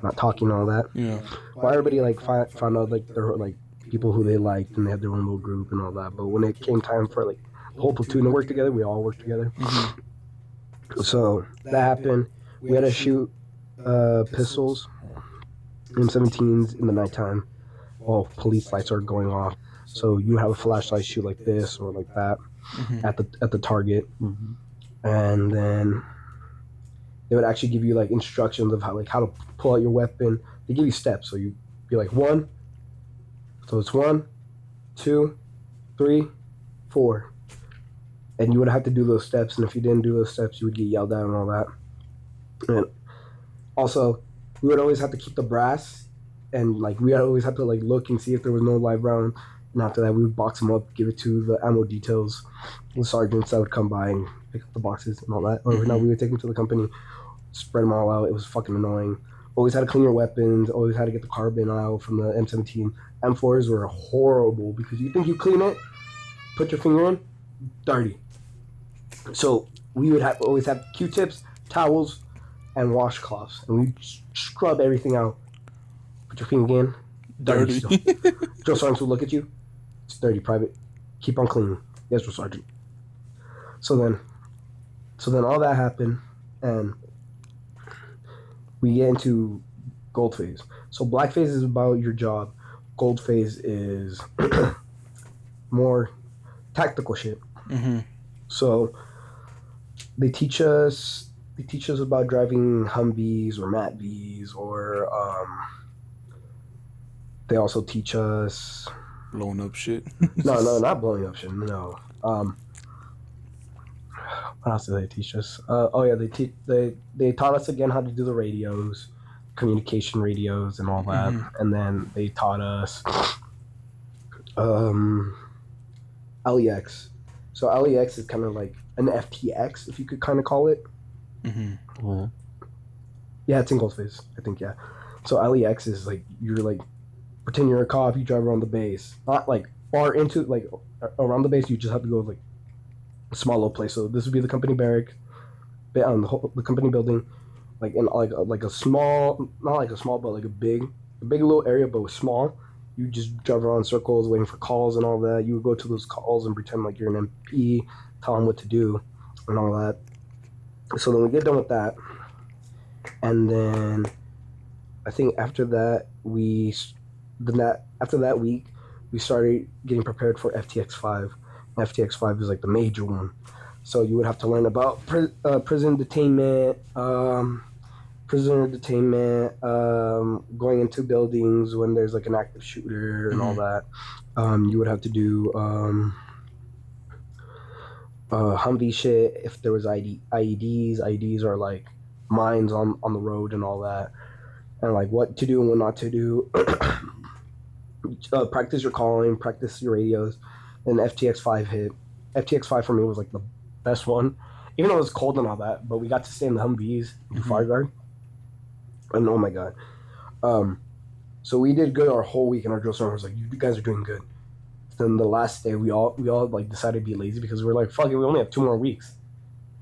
not talking and all that. Yeah. Well, everybody like found out like their like people who they liked, and they had their own little group and all that. But when it came time for like the whole platoon to work together, we all worked together. So that happened. We had to shoot pistols, M17s in the nighttime while police lights are going off. So you have a flashlight, shoot like this or like that at the target, and then they would actually give you like instructions of how to pull out your weapon. They give you steps, so you be like one, so it's 1, 2, 3, 4, and you would have to do those steps. And if you didn't do those steps, you would get yelled at and all that. And also, we would always have to keep the brass, and like we would always have to like look and see if there was no live round. And after that, we would box them up, give it to the ammo details, the sergeants that would come by and pick up the boxes and all that. Or no, we would take them to the company, spread them all out. It was fucking annoying. Always had to clean your weapons. Always had to get the carbon out from the M17. M4s were horrible because you think you clean it, put your finger in, dirty. So we would always have Q-tips, towels, and washcloths, and we scrub everything out. Put your finger in, dirty. Drill sergeants would look at you. It's dirty, private. Keep on cleaning. Yes, drill sergeant. So then all that happened, and we get into gold phase. So black phase is about your job. Gold phase is more tactical shit. Mm-hmm. So they teach us about driving Humvees or Matvs, or they also teach us Blowing up shit. no, not blowing up shit. No. What else did they teach us? They taught us again how to do the radios, communication radios, and all that. And then they taught us LEX. So LEX is kind of like an FTX, if you could kind of call it. Mm-hmm. Yeah, it's in gold phase, I think. Yeah. So LEX is like you're like pretend you're a cop. You drive around the base, not like far into like around the base. You just have to go like a small little place. So this would be the company barrack, the company building, like in like a small, not like a small, but like a big little area, but was small. You just drive around in circles, waiting for calls and all that. You would go to those calls and pretend like you're an MP, tell them what to do, and all that. So then we get done with that, and then I think after that after that week we started getting prepared for FTX 5. FTX 5 is like the major one. So you would have to learn about prisoner detainment, going into buildings when there's like an active shooter and all that. You would have to do Humvee shit if there was IEDs. IEDs are like mines on the road and all that, and like what to do and what not to do. Practice your calling, practice your radios. Then FTX 5 hit. FTX 5 for me was like the best one, even though it was cold and all that. But we got to stay in the Humvees, do fire guard, and oh my god. So we did good our whole week, and our drill sergeant was like, "You guys are doing good." Then the last day, we all like decided to be lazy because we were like, "Fuck it, we only have 2 more weeks.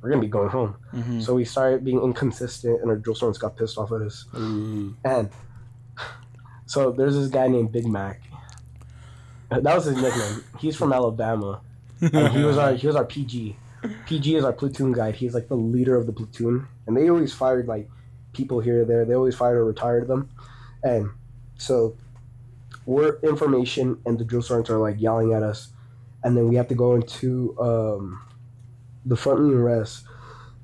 We're gonna be going home." So we started being inconsistent, and our drill sergeants got pissed off at us. And so there's this guy named Big Mac. That was his nickname. He's from Alabama, and he was our PG. PG is our platoon guide. He's like the leader of the platoon, and they always fired like people here or there. They always fired or retired them, and so we're information, and the drill sergeants are like yelling at us, and then we have to go into the front line rest,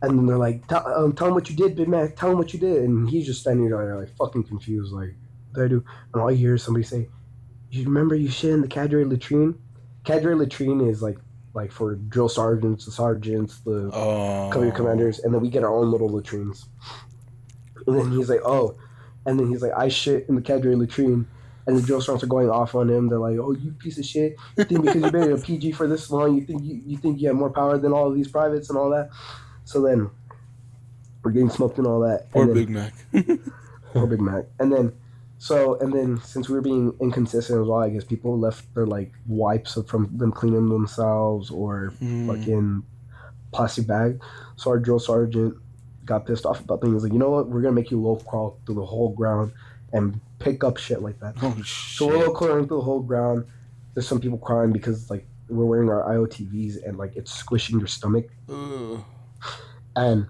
and then they're like, tell him what you did, Big Mac. Tell him what you did, and he's just standing there like fucking confused, like what do I do? And all you hear is somebody say, "You remember you shit in the cadre latrine?" Cadre latrine is like for drill sergeants, the sergeants, the company commanders, and then we get our own little latrines. And then he's like, "Oh," and then he's like, "I shit in the cadre latrine." And the drill sergeants are going off on him. They're like, "Oh, you piece of shit! You think because you've been a PG for this long, you think you have more power than all of these privates and all that?" So then we're getting smoked and all that. Poor Big Mac. Poor Big Mac. And then since we were being inconsistent as well, I guess people left their like wipes from them cleaning themselves or fucking plastic bag. So our drill sergeant got pissed off about things. Like, you know what? We're gonna make you low crawl through the whole ground and pick up shit like that. Oh, so we're low crawling through the whole ground. There's some people crying because like we're wearing our IOTVs and like it's squishing your stomach. And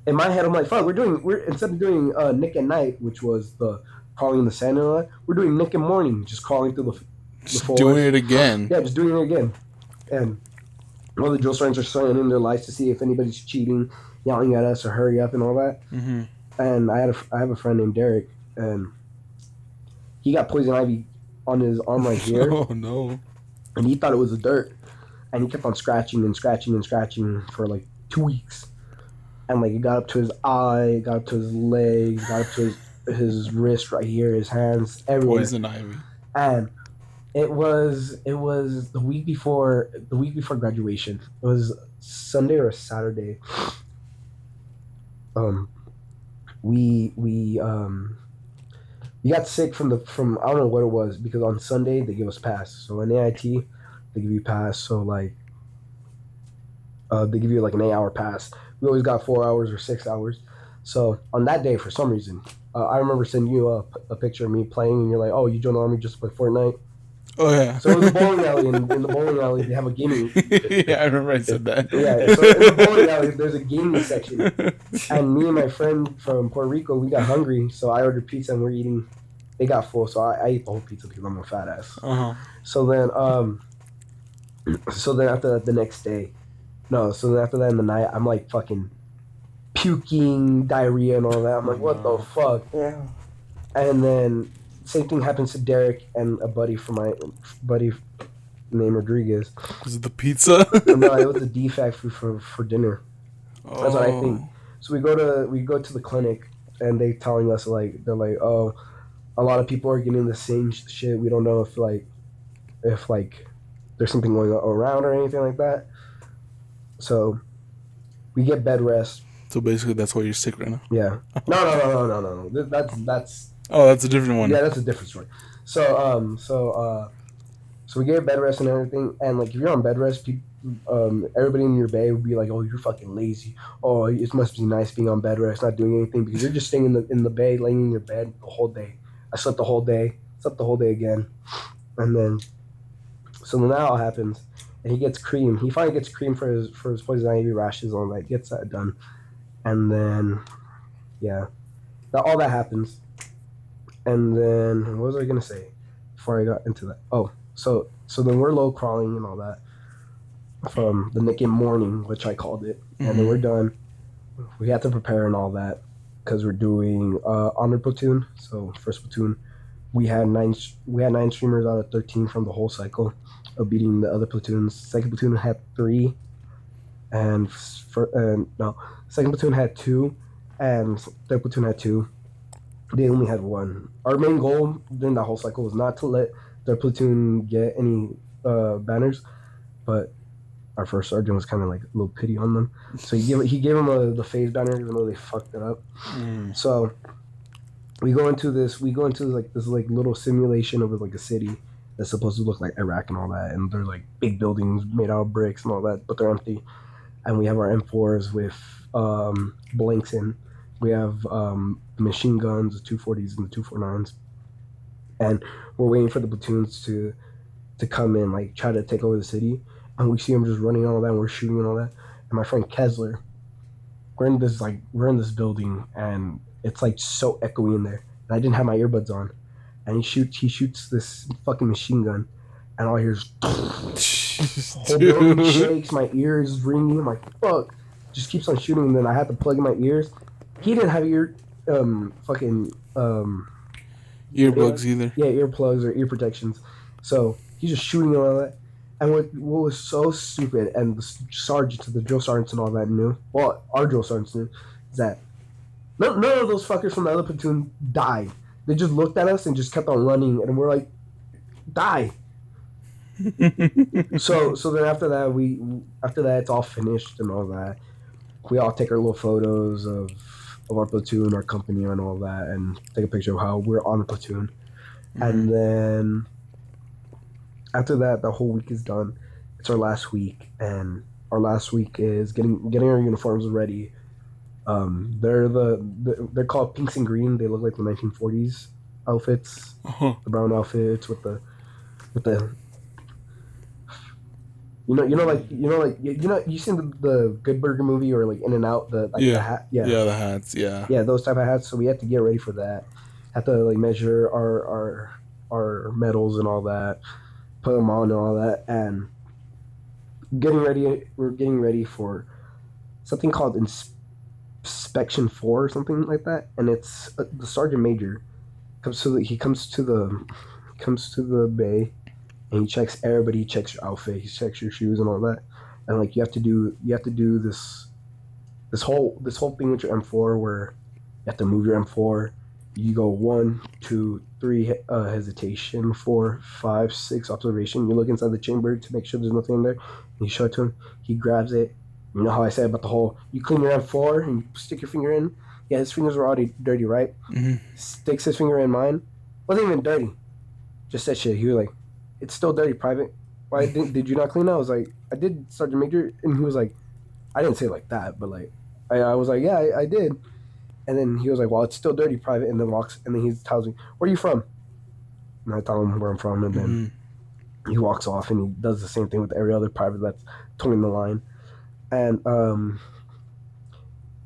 in my head, I'm like, fuck, we're instead of doing Nick at Night, which was the crawling in the sand and all that, we're doing Nick and Morning, just crawling through the forest. Doing it again. Yeah, just doing it again. And all the drill sergeants are signing in their lives to see if anybody's cheating, yelling at us to hurry up and all that. Mm-hmm. And I have a friend named Derek, and he got poison ivy on his arm right here, Oh no. and he thought it was the dirt, and he kept on scratching and scratching and scratching for like 2 weeks, and like it got up to his eye, got up to his legs, got up to his wrist right here, his hands, everywhere. Poison ivy. And it was the week before graduation. It was Sunday or Saturday. Um, we got sick from I don't know what it was, because on Sunday they give us pass. So in AIT they give you pass. So like they give you like an 8-hour pass. We always got 4 hours or 6 hours. So on that day, for some reason, I remember sending you a picture of me playing, and you're like, "Oh, you joined the army just to play Fortnite." Oh yeah. So it was a bowling alley. In the bowling alley, they have a gaming. Yeah, I remember I said that. Yeah, so in the bowling alley, there's a gaming section. And me and my friend from Puerto Rico, we got hungry, so I ordered pizza, and we're eating. They got full, so I ate the whole pizza because I'm a fat ass. Uh-huh. So then after that, the next day, no, so then after that in the night, I'm like fucking puking, diarrhea, and all that. I'm like, what the fuck? Yeah. And then same thing happens to Derek and a buddy named Rodriguez. Was it the pizza? No, it was a defect food for dinner. Oh. That's what I think. So we go to the clinic, and they telling us like, they're like, oh, a lot of people are getting the same shit. We don't know if there's something going around or anything like that. So we get bed rest. So basically, that's why you're sick right now. Yeah. No. That's. Oh, that's a different one. Yeah, that's a different story. So we get bed rest and everything, and like if you're on bed rest, everybody in your bay would be like, "Oh, you're fucking lazy. Oh, it must be nice being on bed rest, not doing anything, because you're just staying in the bay, laying in your bed the whole day." I slept the whole day, again, and then now it happens, and he gets cream. He finally gets cream for his poison ivy rashes on that. Gets that done, and then all that happens, and then what was I gonna say before I got into that? Oh, so then we're low crawling and all that from the naked morning, which I called it, and then we're done. We had to prepare and all that because we're doing honor platoon. So first platoon, we had nine streamers out of 13 from the whole cycle of beating the other platoons. Second platoon had 3, and second platoon had 2, and third platoon had 2. They only had 1. Our main goal during that whole cycle was not to let their platoon get any banners, but our first sergeant was kind of like a little pity on them, so he gave them the phase banner, even though they fucked it up. So we go into this like little simulation of like a city that's supposed to look like Iraq and all that, and they're like big buildings made out of bricks and all that, but they're empty. And we have our M4s with blanks in. We have machine guns, the 240s and the 249s, and we're waiting for the platoons to come in, like try to take over the city. And we see them just running and all that, and we're shooting and all that. And my friend Kessler, we're in this building, and it's like so echoey in there. And I didn't have my earbuds on, and he shoots this fucking machine gun, and all I hear is whole building shakes. My ears ringing. I'm like, fuck! Just keeps on shooting, and then I had to plug in my ears. He didn't have earplugs either. Yeah, earplugs or ear protections. So he's just shooting and all that. And what was so stupid, and the sergeants, the drill sergeants and all that knew, well, our drill sergeants knew, is that none of those fuckers from the other platoon died. They just looked at us and just kept on running, and we're like, die. So then after that it's all finished and all that. We all take our little photos of our platoon, our company, and all that, and take a picture of how we're on the platoon. And then after that, the whole week is done. It's our last week, and our last week is getting our uniforms ready. They're called pinks and green. They look like the 1940s outfits, the brown outfits with the you seen the Good Burger movie or like In and Out, the hat, the hats, those type of hats. So we had to get ready for that. Have to like measure our medals and all that, put them on and all that, and we're getting ready for something called inspection 4 or something like that, and it's the sergeant major comes to the bay, and he checks everybody. He checks your outfit. He checks your shoes and all that. And like you have to do this whole thing with your M4 where you have to move your M4. You go 1, 2, 3 hesitation, 4, 5, 6 observation. You look inside the chamber to make sure there's nothing in there. And you show it to him. He grabs it. You know how I said about the whole you clean your M4 and you stick your finger in. Yeah, his fingers were already dirty, right? Sticks his finger in mine. Wasn't even dirty. Just said shit. He was like, "It's still dirty, private. Why did you not clean it?" I was like, "I did, Sergeant Major," and he was like, "I didn't say it like that, but like." I was like, yeah, I did. And then he was like, well, it's still dirty, private. And then he tells me, where are you from? And I tell him where I'm from. And then he walks off and he does the same thing with every other private that's towing the line. And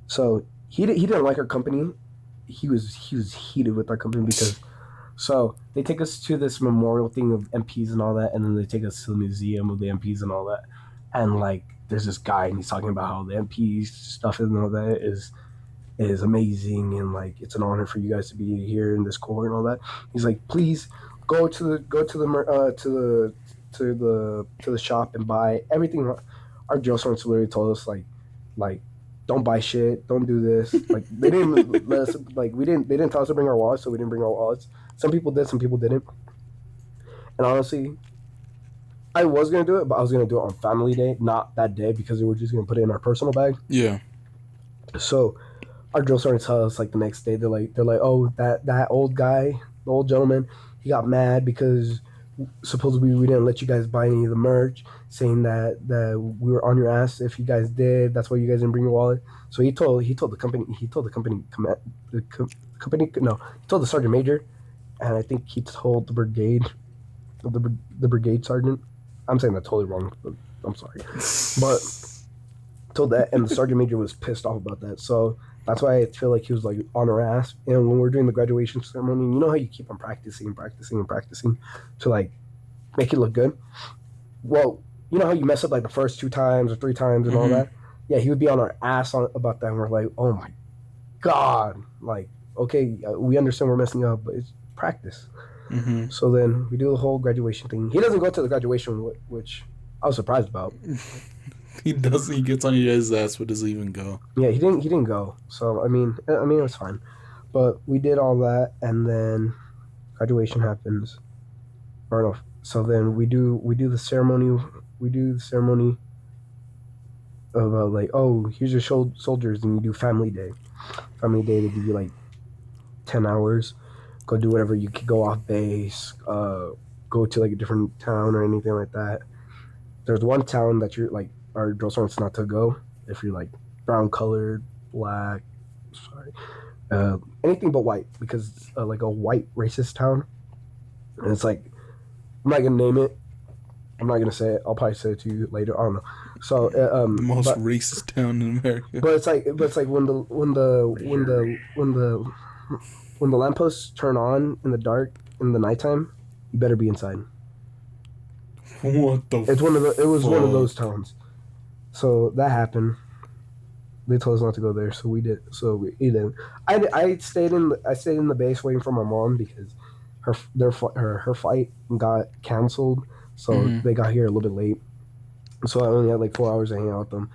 so he didn't like our company. He was heated with our company because so they take us to this memorial thing of MPs and all that, and then they take us to the museum of the MPs and all that. And like there's this guy and he's talking about how the MP stuff and all that is amazing and like it's an honor for you guys to be here in this corps and all that. He's like, please go to the shop and buy everything. Our drill sergeants literally told us like don't buy shit, don't do this. Like they didn't let us like they didn't tell us to bring our wallets, so we didn't bring our wallets. Some people did, some people didn't. And honestly, I was gonna do it, but I was gonna do it on Family Day, not that day, because we were just gonna put it in our personal bag. Yeah. So our drill sergeant tell us like the next day, they're like, oh, that old guy, the old gentleman, he got mad because supposedly we didn't let you guys buy any of the merch, saying that we were on your ass if you guys did. That's why you guys didn't bring your wallet. So he told the company he told the sergeant major, and I think he told the brigade sergeant. I'm saying that totally wrong, but I'm sorry. But told that, and the sergeant major was pissed off about that. So that's why I feel like he was like on our ass. And when we're doing the graduation ceremony, you know how you keep on practicing to like make it look good. Well, you know how you mess up like the first 2 times or 3 times and all that. Yeah, he would be on our ass about that, and we're like, oh my god, like okay, we understand we're messing up, but it's practice. So then we do the whole graduation thing. He doesn't go to the graduation, which I was surprised about. He does. He gets on your guys' ass, but doesn't even go. Yeah, he didn't go. So I mean, it was fine. But we did all that, and then graduation happens. Or no, so then we do the ceremony. We do the ceremony of like, oh, here's your soldiers, and you do Family Day. Family Day, they give you like 10 hours. Go do whatever. You could go off base, go to like a different town or anything like that. There's one town that you're like, our drill sergeant's not to go if you're like brown colored, black, anything but white, because it's like a white racist town. And it's like, I'm not gonna name it. I'm not gonna say it. I'll probably say it to you later. I don't know. So the most racist town in America. But it's like when the lampposts turn on in the dark in the nighttime, you better be inside. What the? It was one of those towns. So that happened. They told us not to go there, so we did. So we didn't. I stayed in the base waiting for my mom because her flight got canceled, so they got here a little bit late. So I only had like 4 hours to hang out with them,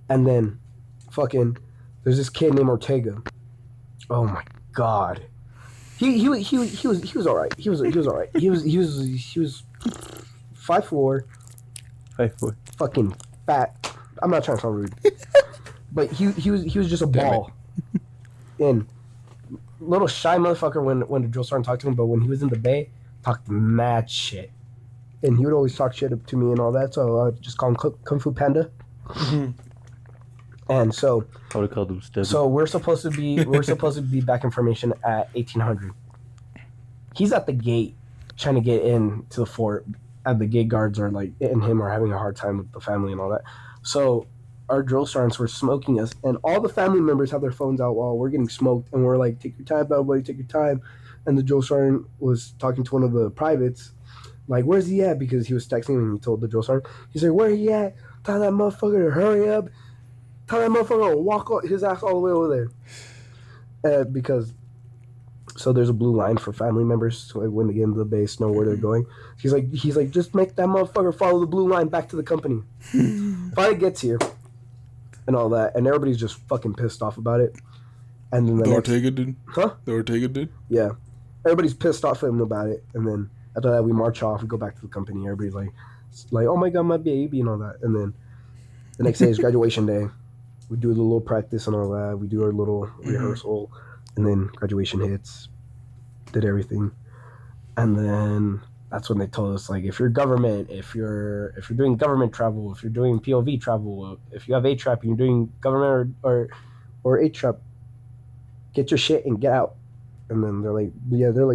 and then, fucking, there's this kid named Ortega. Oh my god, he was alright. He was alright. He was 5'4", fucking fat. I'm not trying to sound rude, but he was just a ball. And little shy motherfucker when the drill sergeant talked to him, but when he was in the bay, talked mad shit. And he would always talk shit to me and all that, so I would just call him Kung Fu Panda. And so I would have called him Stubby. So we're supposed to be back in formation at 1800. He's at the gate trying to get in to the fort. And the gate guards are like, and him are having a hard time with the family and all that. So our drill sergeants were smoking us, and all the family members have their phones out while we're getting smoked, and we're like, take your time, everybody, take your time. And the drill sergeant was talking to one of the privates, like, where's he at? Because he was texting him, and he told the drill sergeant, he's like, where he at? Tell that motherfucker to hurry up. Tell that motherfucker to walk his ass all the way over there. Because so there's a blue line for family members, so like when they get into the base, know where they're going. He's like, just make that motherfucker follow the blue line back to the company. Finally gets here, and all that, and everybody's just fucking pissed off about it. And then the Ortega did? Huh? The Ortega did? Yeah. Everybody's pissed off at him about it, and then after that we march off, we go back to the company, everybody's like, oh my god, my baby, and all that. And then the next day is graduation day. We do a little practice and all that. We do our little rehearsal, and then graduation hits. Did everything, and then that's when they told us, like, if you're government, if you're doing government travel, if you're doing POV travel, if you have A-Trap and you're doing government or A-Trap, get your shit and get out. And then they're like,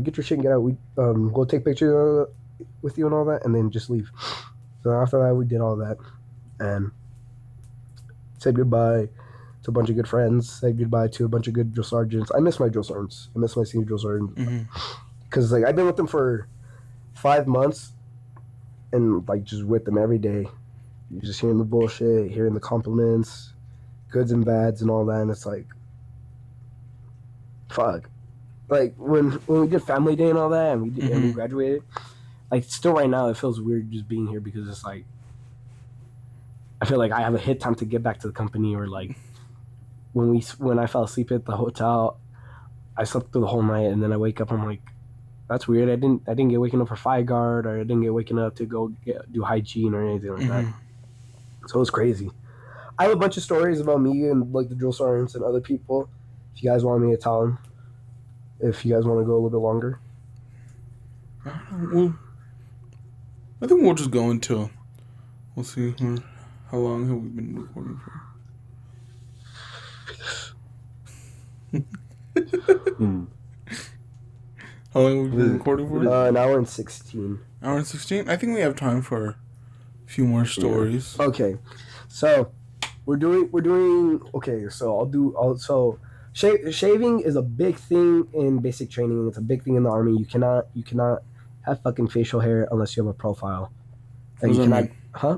get your shit and get out. We go take pictures with you and all that, and then just leave. So after that, we did all that, and said goodbye to a bunch of good friends. Said goodbye to a bunch of good drill sergeants. I miss my drill sergeants. I miss my senior drill sergeant because like I've been with them for 5 months, and like just with them every day. You're just hearing the bullshit, hearing the compliments, goods and bads, and all that, and it's like, fuck. Like when we did family day and all that, and we graduated, like still right now it feels weird just being here because it's like I feel like I have a hit time to get back to the company, or like when I fell asleep at the hotel, I slept through the whole night, and then I wake up, I'm like, that's weird. I didn't get waken up for fire guard, or I didn't get waken up to go do hygiene or anything like that. So it was crazy. I have a bunch of stories about me and like the drill sergeants and other people. If you guys want me to tell them. If you guys want to go a little bit longer. Well, I think we'll just go until we'll see how long have we been recording for. How long have we been recording for? An hour and 16. Hour and 16? I think we have time for a few more stories. Yeah. Okay, so we're doing. Okay, so shaving is a big thing in basic training. It's a big thing in the army. You cannot have fucking facial hair unless you have a profile. And you cannot,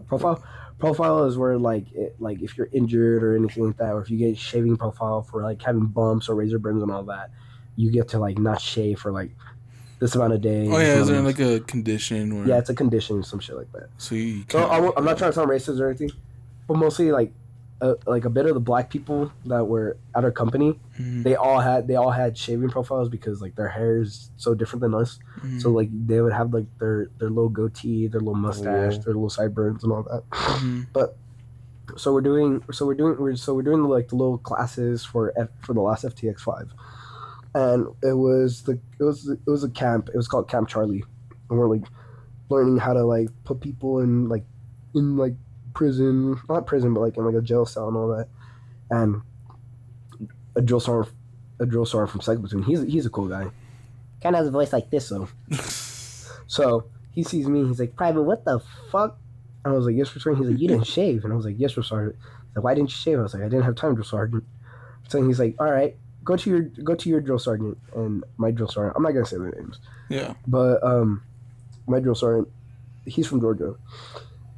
profile. Profile is where like if you're injured or anything like that, or if you get shaving profile for like having bumps or razor burns and all that, you get to like not shave for like this amount of days. Oh yeah, is there like a condition? Where... Yeah, it's a condition, some shit like that. So you can't... I'm not trying to sound racist or anything, but mostly like a bit of the black people that were at our company, they all had shaving profiles because like their hair is so different than us. So like they would have like their little goatee, their little mustache, their little sideburns and all that. But so we're doing like the little classes for the last FTX5, and it was a camp. It was called Camp Charlie, and we're like learning how to like put people in prison, not prison, but like in like a jail cell and all that. And a drill sergeant from second platoon, he's a cool guy. Kind of has a voice like this, though. So he sees me, he's like, "Private, what the fuck?" And I was like, "Yes, Sergeant." He's like, "You didn't shave." And I was like, "Yes, Sergeant." He's like, "Why didn't you shave?" I was like, "I didn't have time, Drill Sergeant." So he's like, "All right, go to your drill sergeant and my drill sergeant." I'm not gonna say their names. Yeah. But my drill sergeant, he's from Georgia.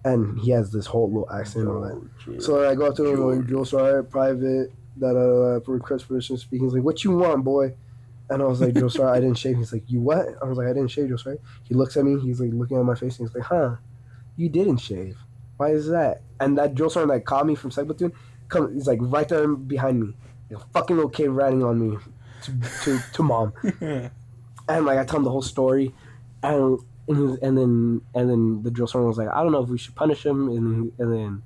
And he has this whole little accent and all that. So I go up to him, like, "Drill sergeant, private, for request permission speaking." He's like, "What you want, boy?" And I was like, "Drill sergeant, I didn't shave." He's like, "You what?" I was like, "I didn't shave, Drill sergeant." He looks at me, he's like looking at my face, and he's like, "Huh, you didn't shave. Why is that?" And that drill sergeant that called me from second platoon, he's like right there behind me. He's a fucking little kid ratting on me to mom. And like I tell him the whole story, and then the drill sergeant was like, "I don't know if we should punish him." And then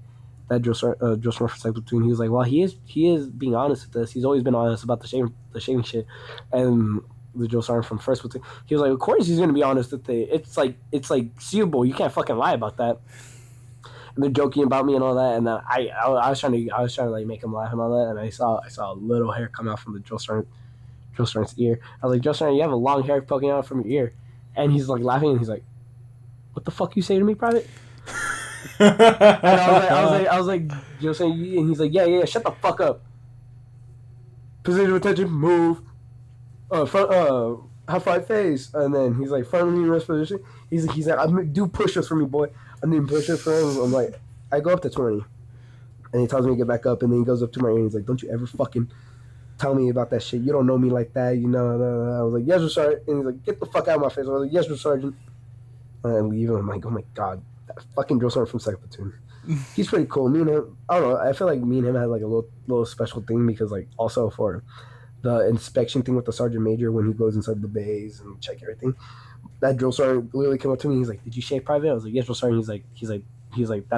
that drill sergeant for second platoon, he was like, "Well, he is being honest with us. He's always been honest about the shaving shit." And the drill sergeant from first platoon, he was like, "Of course he's gonna be honest with it. It's like seeable. You can't fucking lie about that." And they're joking about me and all that. And then I was trying to like make him laugh and all that. And I saw a little hair come out from the drill sergeant's ear. I was like, "Drill sergeant, you have a long hair poking out from your ear." And he's like laughing, and he's like, "What the fuck you say to me, private?" And I was like, "You're saying," and he's like, "Yeah, shut the fuck up. Position of attention, move. Have five face." And then he's like, "Front knee rest position." He's like, "Do push-ups for me, boy." I'm doing push-ups for him. I'm like, I go up to 20. And he tells me to get back up, and then he goes up to my ear and he's like, "Don't you ever fucking tell me about that shit. You don't know me like that, you know." I was like, "Yes, sir, sergeant." And he's like, "Get the fuck out of my face." I was like, "Yes, sir, sergeant." And I leave, and I'm like, "Oh my god, that fucking drill sergeant from second platoon." He's pretty cool. Me and him, I don't know. I feel like me and him had like a little special thing because like also for the inspection thing with the sergeant major when he goes inside the bays and check everything. That drill sergeant literally came up to me. He's like, "Did you shave private?" I was like, "Yes, drill sergeant." He's like, "That's he's like,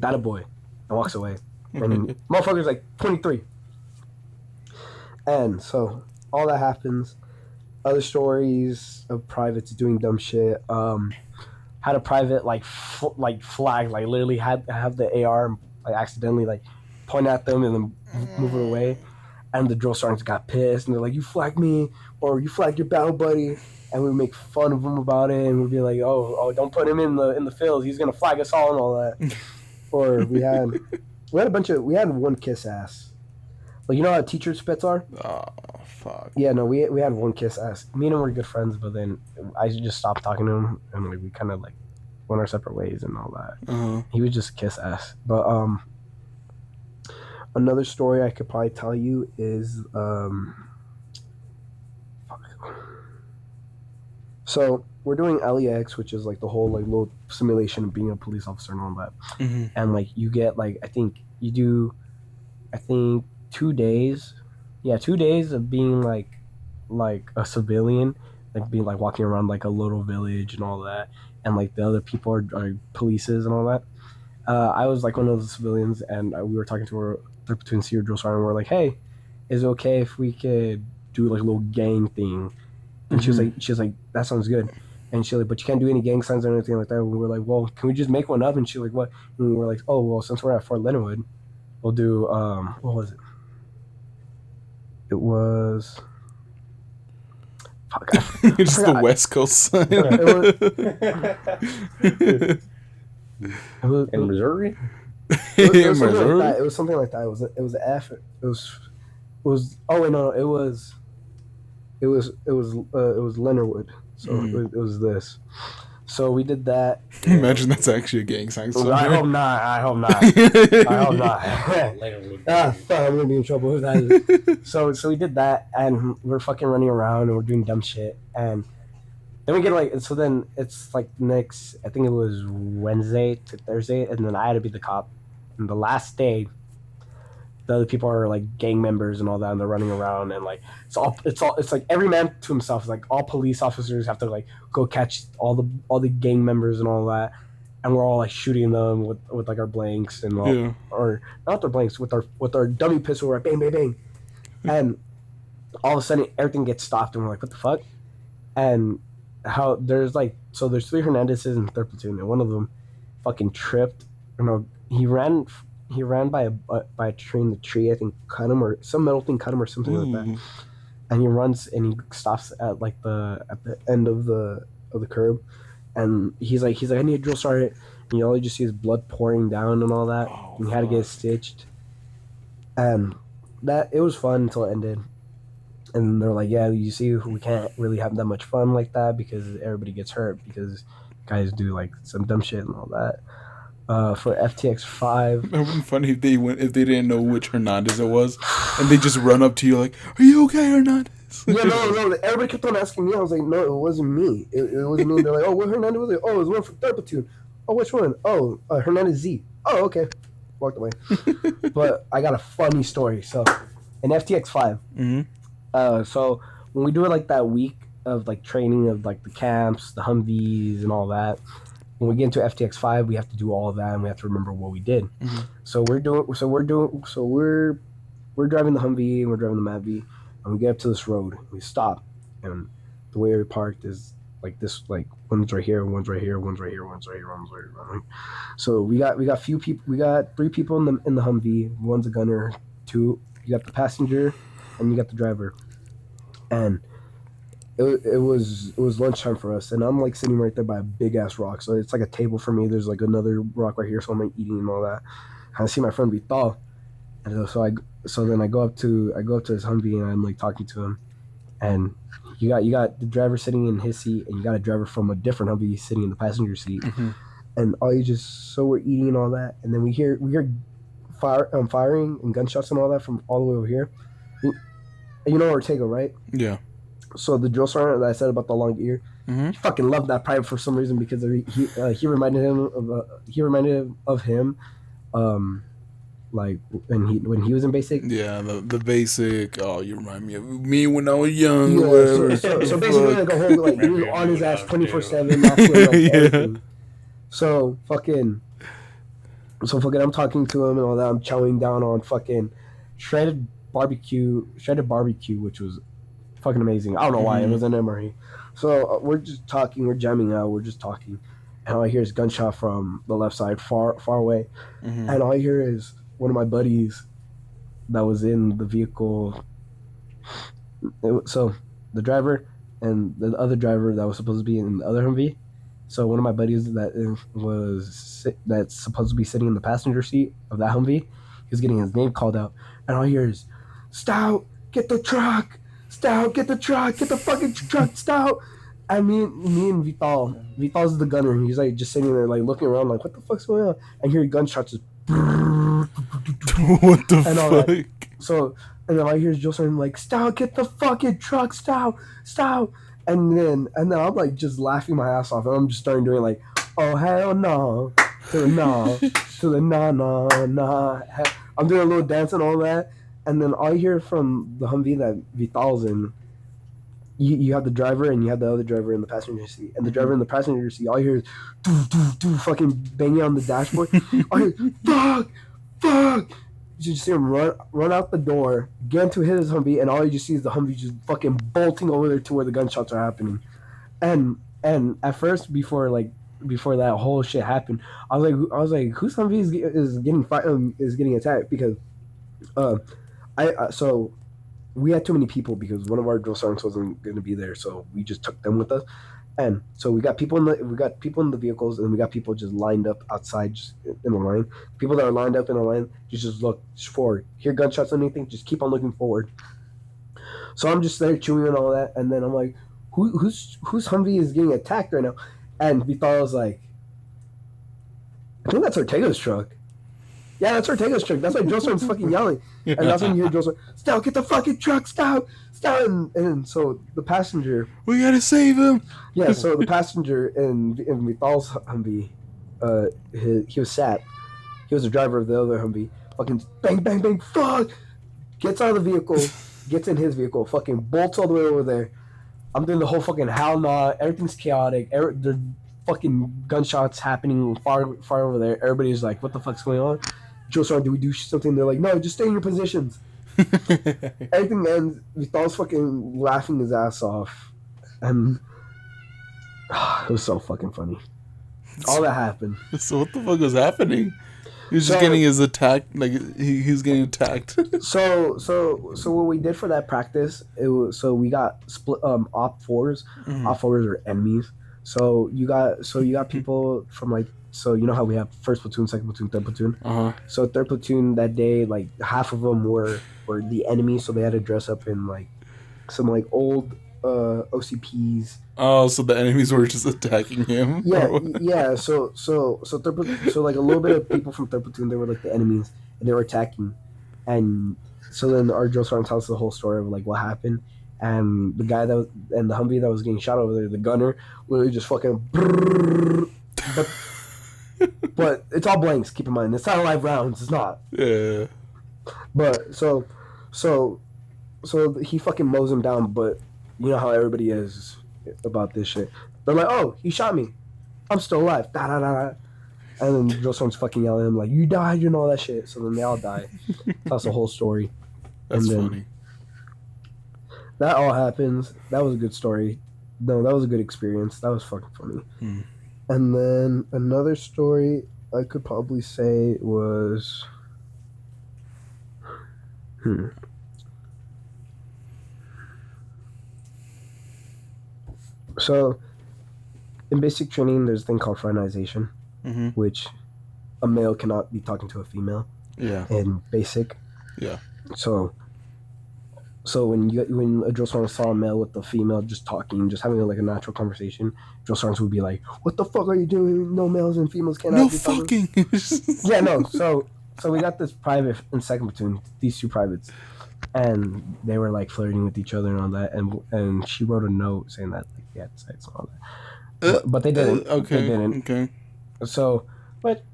that a boy," and walks away. And motherfucker's like 23. And so all that happens. Other stories of privates doing dumb shit. Had a private like flag, like literally have the AR like accidentally like point at them and then move it away. And the drill sergeants got pissed and they're like, "You flagged me," or "You flagged your battle buddy," and we make fun of him about it and we'd be like, "Oh, don't put him in the field. He's gonna flag us all," and all that. Or we had one kiss ass. Like, you know how teacher spits are? Oh, fuck. Yeah, no, we had one kiss ass. Me and him were good friends, but then I just stopped talking to him and like we kind of like went our separate ways and all that. Uh-huh. He would just kiss ass. But another story I could probably tell you is so we're doing LEX, which is like the whole like little simulation of being a police officer and all that. Mm-hmm. And like you get like I think 2 days. Yeah, 2 days of being like a civilian, like being like walking around like a little village and all that, and like the other people are polices and all that. I was like one of the civilians, and we were talking to our third platoon senior drill sergeant. And we're like, "Hey, is it okay if we could do like a little gang thing?" And she was like, "That sounds good." And she's like, "But you can't do any gang signs or anything like that." And we were like, "Well, can we just make one up?" And she's like, "What?" And we were like, "Oh, well, since we're at Fort Leonard Wood, we'll do what was it? It was fuck. It's the West Coast sign. In Missouri? It was something like that. It was something like that. It was an F. It was. Oh wait, no, it was Leonardwood. So it was this. So we did that. Imagine that's actually a gang sign. I hope not. I hope not. Fuck, I'm gonna be in trouble with that. So we did that, and we're fucking running around, and we're doing dumb shit, and then we get like, so then it's like next, I think it was Wednesday to Thursday, and then I had to be the cop. And the last day, the other people are like gang members and all that, and they're running around, and like it's like every man to himself. Like all police officers have to like go catch all the gang members and all that, and we're all like shooting them with like our blanks and all, Yeah. or not their blanks, with our dummy pistol. We're like bang bang bang, and all of a sudden everything gets stopped, and we're like, "What the fuck?" And how there's 3 Hernandezes in the third platoon, and one of them fucking tripped. He ran by a tree in the tree. I think cut him, or some metal thing cut him, or something like that. And he runs and he stops at the end of the curb, and he's like, "I need a drill sergeant." And all you just see is blood pouring down and all that. And he had to get stitched. And that it was fun until it ended. And they're like, "Yeah, you see, we can't really have that much fun like that because everybody gets hurt because guys do like some dumb shit and all that." For FTX 5, It would have been funny if they didn't know which Hernandez it was, and they just run up to you like, "Are you okay, Hernandez?" yeah, no, everybody kept on asking me. I was like, "No, it wasn't me. It wasn't me." They're like, "Oh, what Hernandez was it?" "Oh, it was one from third platoon." "Oh, which one?" "Oh, Hernandez Z." "Oh, okay." Walked away. But I got a funny story. So in FTX 5, so when we do it like that week of like training of like the camps, the Humvees, and all that. When we get into FTX 5, we have to do all of that, and we have to remember what we did. So we're driving the Humvee and we're driving the Mavi, and we get up to this road. And we stop, and the way we parked is like this: like one's right here, one's right here, one's right here, one's right here, one's right here. So we got few people. We got 3 people in the Humvee. One's a gunner. 2. You got the passenger, and you got the driver. And it was lunchtime for us, and I'm like sitting right there by a big ass rock. So it's like a table for me. There's like another rock right here, so I'm like eating and all that. And I see my friend Vital, and so then I go up to his Humvee and I'm like talking to him, and you got the driver sitting in his seat, and you got a driver from a different Humvee sitting in the passenger seat. and all you just so we're eating and all that, and then we hear firing and gunshots and all that from all the way over here. You know Ortega, right? Yeah. So the drill sergeant that I said about the long ear, Mm-hmm. he fucking loved that private for some reason because he reminded him of him, like when he was in basic. Yeah, the basic. Oh, you remind me of me when I was young. Yeah, Whatever. so basically like a whole like he was on his ass 24/7, asking like Yeah. everything. So fucking I'm talking to him and all that. I'm chowing down on fucking shredded barbecue, which was fucking amazing. I don't know why it was an MRE. So we're just talking, we're jamming out, we're just talking, and all I hear is gunshot from the left side, far away, Mm-hmm. and all I hear is one of my buddies that was in the vehicle. So the driver and the other driver that was supposed to be in the other Humvee. So one of my buddies that's supposed to be sitting in the passenger seat of that Humvee, he was getting his name called out, and all I hear is, "Stout, get the truck! Stout, get the truck! Get the fucking truck, Stout!" And me and Vital's the gunner, and he's like just sitting there like looking around like, what the fuck's going on? And hear gunshots just What the and all that. fuck? So, and then I hear Joe starting like, "Stout, get the fucking truck, Stout, Stout!" And then I'm like just laughing my ass off, and I'm just starting doing like, "Oh hell no, to the no, to the no. I'm doing a little dance and all that, and then all I hear from the Humvee that Vital's in, you have the driver and you have the other driver in the passenger seat, and the driver in the passenger seat, all you hear is fucking banging on the dashboard. I hear fuck. You just see him run out the door, get into his Humvee, and all you just see is the Humvee just fucking bolting over there to where the gunshots are happening. And at first, before that whole shit happened, I was like, whose Humvee is getting attacked? Because so we had too many people because one of our drill sergeants wasn't going to be there, so we just took them with us. And so we got people in the vehicles, and we got people just lined up outside, just in the line. People that are lined up in the line, just look forward. Hear gunshots or anything, just keep on looking forward. So I'm just there chewing and all that, and then I'm like, whose Humvee is getting attacked right now? And we thought I was like, I think that's Ortega's truck. Yeah, that's Ortega's truck. That's why Joe starts fucking yelling. And that's when you hear Joe start, "Stout, get the fucking truck, Stout! Stout!" And so the passenger... We gotta save him. Yeah, so the passenger in Vithal's Humvee, he was sat. He was the driver of the other Humvee. Fucking bang, bang, bang, fuck! Gets out of the vehicle, gets in his vehicle, fucking bolts all the way over there. I'm doing the whole fucking howl nah, everything's chaotic. There's fucking gunshots happening far over there. Everybody's like, what the fuck's going on? Joe Sergeant, do we do something? They're like, no, just stay in your positions. Everything ends. Vithal's fucking laughing his ass off. And it was so fucking funny. All that happened. So what the fuck was happening? He was just So- getting his attack, like he's getting attacked. So what we did for that practice, we got split op fours. Op fours are enemies. So you got people from like, so you know how we have first platoon, second platoon, third platoon. So third platoon that day, like half of them were the enemy, so they had to dress up in like some like old OCPs. Oh, so the enemies were just attacking him? Yeah. So like a little bit of people from third platoon, they were like the enemies, and they were attacking, and so then our drill sergeant tells us the whole story of like what happened, and the guy the Humvee that was getting shot over there, the gunner, literally just fucking. But it's all blanks. Keep in mind, it's not live rounds. It's not. Yeah. But so he fucking mows him down. But you know how everybody is about this shit. They're like, "Oh, he shot me. I'm still alive." Da da da da. And then drill sergeant's fucking yelling at him like, "You died," and all that shit. So then they all die. That's the whole story. That's And then- funny. That all happens. That was a good story. No, that was a good experience. That was fucking funny. And then another story I could probably say was... So, in basic training, there's a thing called fraternization, which a male cannot be talking to a female Yeah. in basic. Yeah. So So when a drill sergeant saw a male with a female just talking, just having like a natural conversation, drill sergeants would be like, "What the fuck are you doing? No males and females cannot No be talking." fucking. Yeah, no. So we got this private in second platoon, these two privates, and they were like flirting with each other and all that, and she wrote a note saying that like they had sex and all that, but they didn't. Okay. They didn't. Okay. So,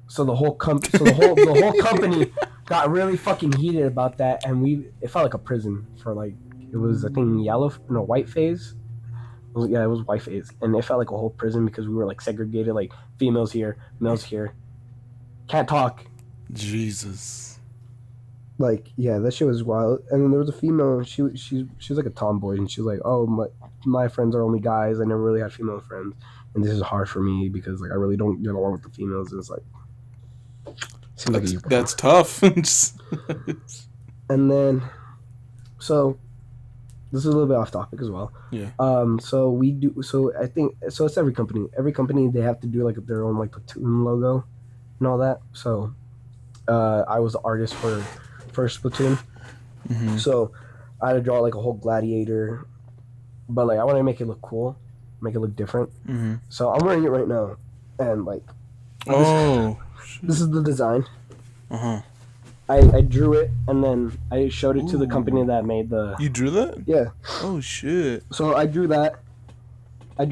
so the whole the whole company got really fucking heated about that, and it felt like a prison for like it was I think white phase. It was white phase, and it felt like a whole prison because we were like segregated, like females here, males here, can't talk. Jesus. Like yeah, that shit was wild. And then there was a female. She was like a tomboy, and she was like, "Oh my friends are only guys. I never really had female friends, and this is hard for me because like I really don't get along with the females." And it's like, seems like That's tough. And then, so this is a little bit off topic as well. Yeah. So we do. So I think so. It's every company. Every company they have to do like their own like platoon logo, and all that. So, I was the artist for first platoon. Mm-hmm. So I had to draw like a whole gladiator, but like I want to make it look cool, make it look different. Mm-hmm. So I'm wearing it right now, and like, this is the design. Uh-huh. I drew it and then I showed it to the company that made the. You drew that? Yeah. Oh shit. So I drew that, and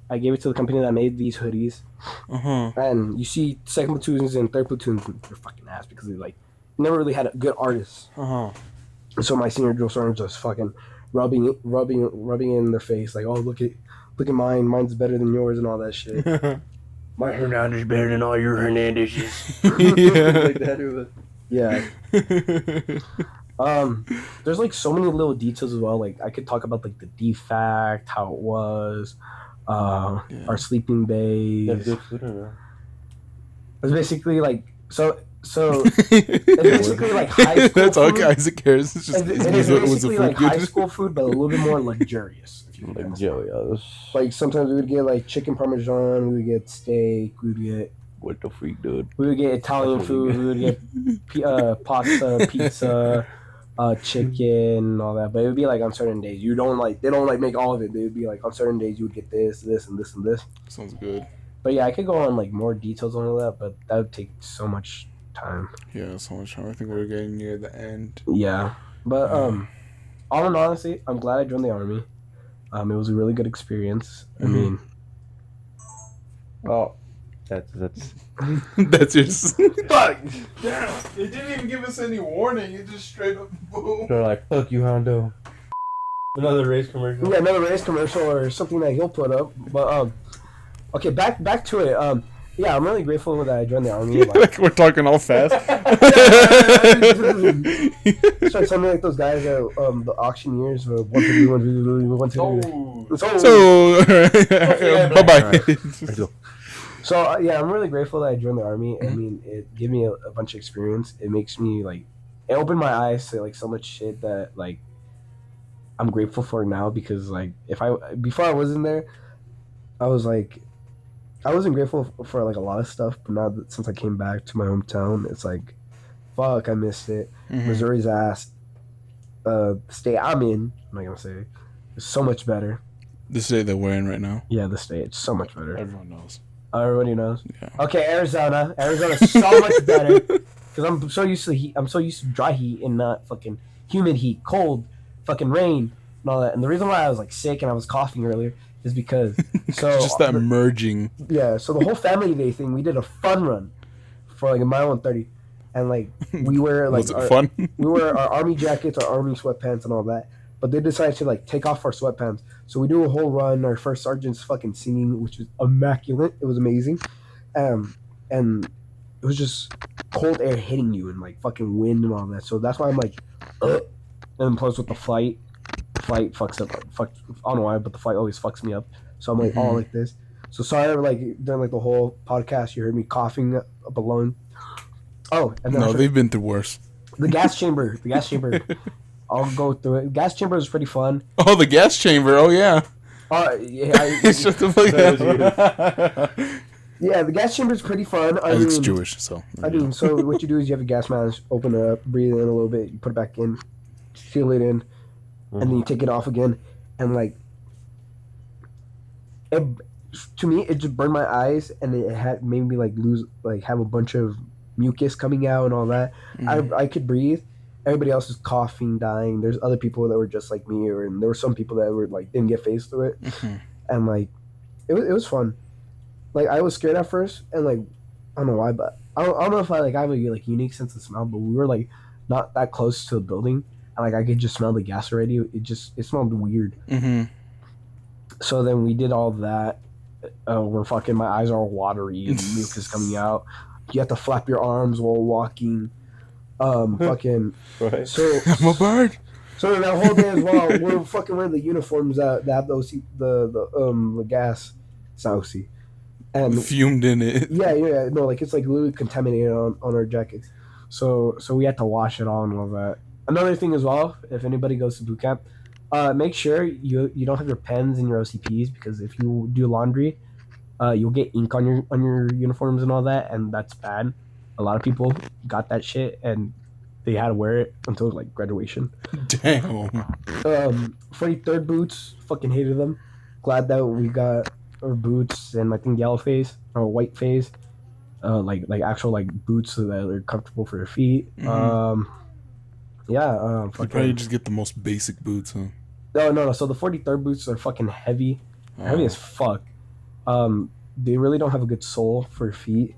I gave it to the company that made these hoodies. Uh-huh. And you see second platoons and third platoons, they're fucking ass because they like never really had a good artist. Uh-huh. So my senior drill sergeant just fucking rubbing it in their face like, oh look at mine, mine's better than yours and all that shit. My Hernandez better than all your Hernandezes. Yeah. Like that. Yeah. There's like so many little details as well. Like I could talk about like the defact, how it was, our sleeping bays. That's good food or no? It's basically like so it's basically like high school That's all food. Isaac cares. It's just It is was the basically food like good? high school food, but a little bit more luxurious. If you can Like understand. Joey's. Like sometimes we would get like chicken parmesan, we would get steak, we would get What the freak, dude? Italian That's what we food, we would get pasta, pizza, chicken, and all that. But it would be like on certain days. They don't like make all of it. They would be like on certain days you would get this, and this, and this. Sounds good. But yeah, I could go on like more details on all that, but that would take so much time. Yeah, so much time. I think we're getting near the end. Yeah, but all in honesty, I'm glad I joined the army. It was a really good experience. I mean, Oh, that's That's just. Fuck! Damn! It didn't even give us any warning. It just straight up boom. they're like, fuck you, Hondo. Another race commercial. yeah, another race commercial or something that he'll put up. But okay, back to it. Yeah, I'm really grateful that I joined the army. Like we're talking all fast. Start sounding like those guys at the auctioneers. 1 2 So, bye bye. So yeah, I'm really grateful that I joined the army. I mean, it gave me a bunch of experience. It makes me like, it opened my eyes to like so much shit that like I'm grateful for now because like before I was in there, I was like, I wasn't grateful for like a lot of stuff, but now that since I came back to my hometown, it's like, fuck, I missed it. Missouri's ass. The state I'm in, I'm not gonna say, is so much better. The state that we're in right now. Yeah, the state, it's so much better. Everyone knows. Everybody knows. Yeah. Okay, Arizona's so much better because I'm so used to heat. I'm so used to dry heat and not fucking humid heat, cold, fucking rain and all that. And the reason why I was like sick and I was coughing earlier is because Just that merging. Yeah, so the whole family day thing, we did a fun run for like a mile and 30, and like we were like Was it fun? we were our army jackets, our army sweatpants, and all that. But they decided to like take off our sweatpants. So we do a whole run. Our first sergeant's fucking singing, which was immaculate. It was amazing. And it was just cold air hitting you and like fucking wind and all that. So that's why I'm like, ugh. And then plus with the flight fucks up. I don't know why, but the flight always fucks me up. So I'm like all like this. So sorry, like during like the whole podcast, you heard me coughing up a lung. Oh, and then No, they've been through worse. the gas chamber. I'll go through it. Gas chamber is pretty fun. Oh, the gas chamber. Oh, yeah. Yeah, Shut the fuck up. yeah, the gas chamber is pretty fun. Isaac's Jewish, so. So what you do is you have a gas mask, open it up, breathe in a little bit, you put it back in, seal it in, and then you take it off again, and like it, to me it just burned my eyes, and it had made me like lose like have a bunch of mucus coming out and all that. I could breathe. Everybody else is coughing, dying. There's other people that were just like me, and there were some people that were like didn't get phased through it, and like it was fun. Like I was scared at first, and like I don't know why, but I don't know if I have a like unique sense of smell, but we were like not that close to the building, and like I could just smell the gas already. It smelled weird. So then we did all that. We're fucking. My eyes are all watery and mucus coming out. You have to flap your arms while walking. Fucking. Right. So I'm a bird. So that whole day as well, we're fucking wearing the uniforms that have the gas. It's not OC. And Fumed in it. yeah, no, like it's like literally contaminated on our jackets. So we had to wash it all and all that. Another thing as well, if anybody goes to boot camp, make sure you don't have your pens and your OCPs, because if you do laundry, you'll get ink on your uniforms and all that, and that's bad. A lot of people got that shit and they had to wear it until like graduation. Damn. 43rd boots, fucking hated them. Glad that we got our boots and I think yellow phase or white phase, like actual like boots so that they're comfortable for your feet. You Fucking. probably just get the most basic boots, huh? No. So the 43rd boots are fucking heavy, heavy as fuck. They really don't have a good sole for your feet.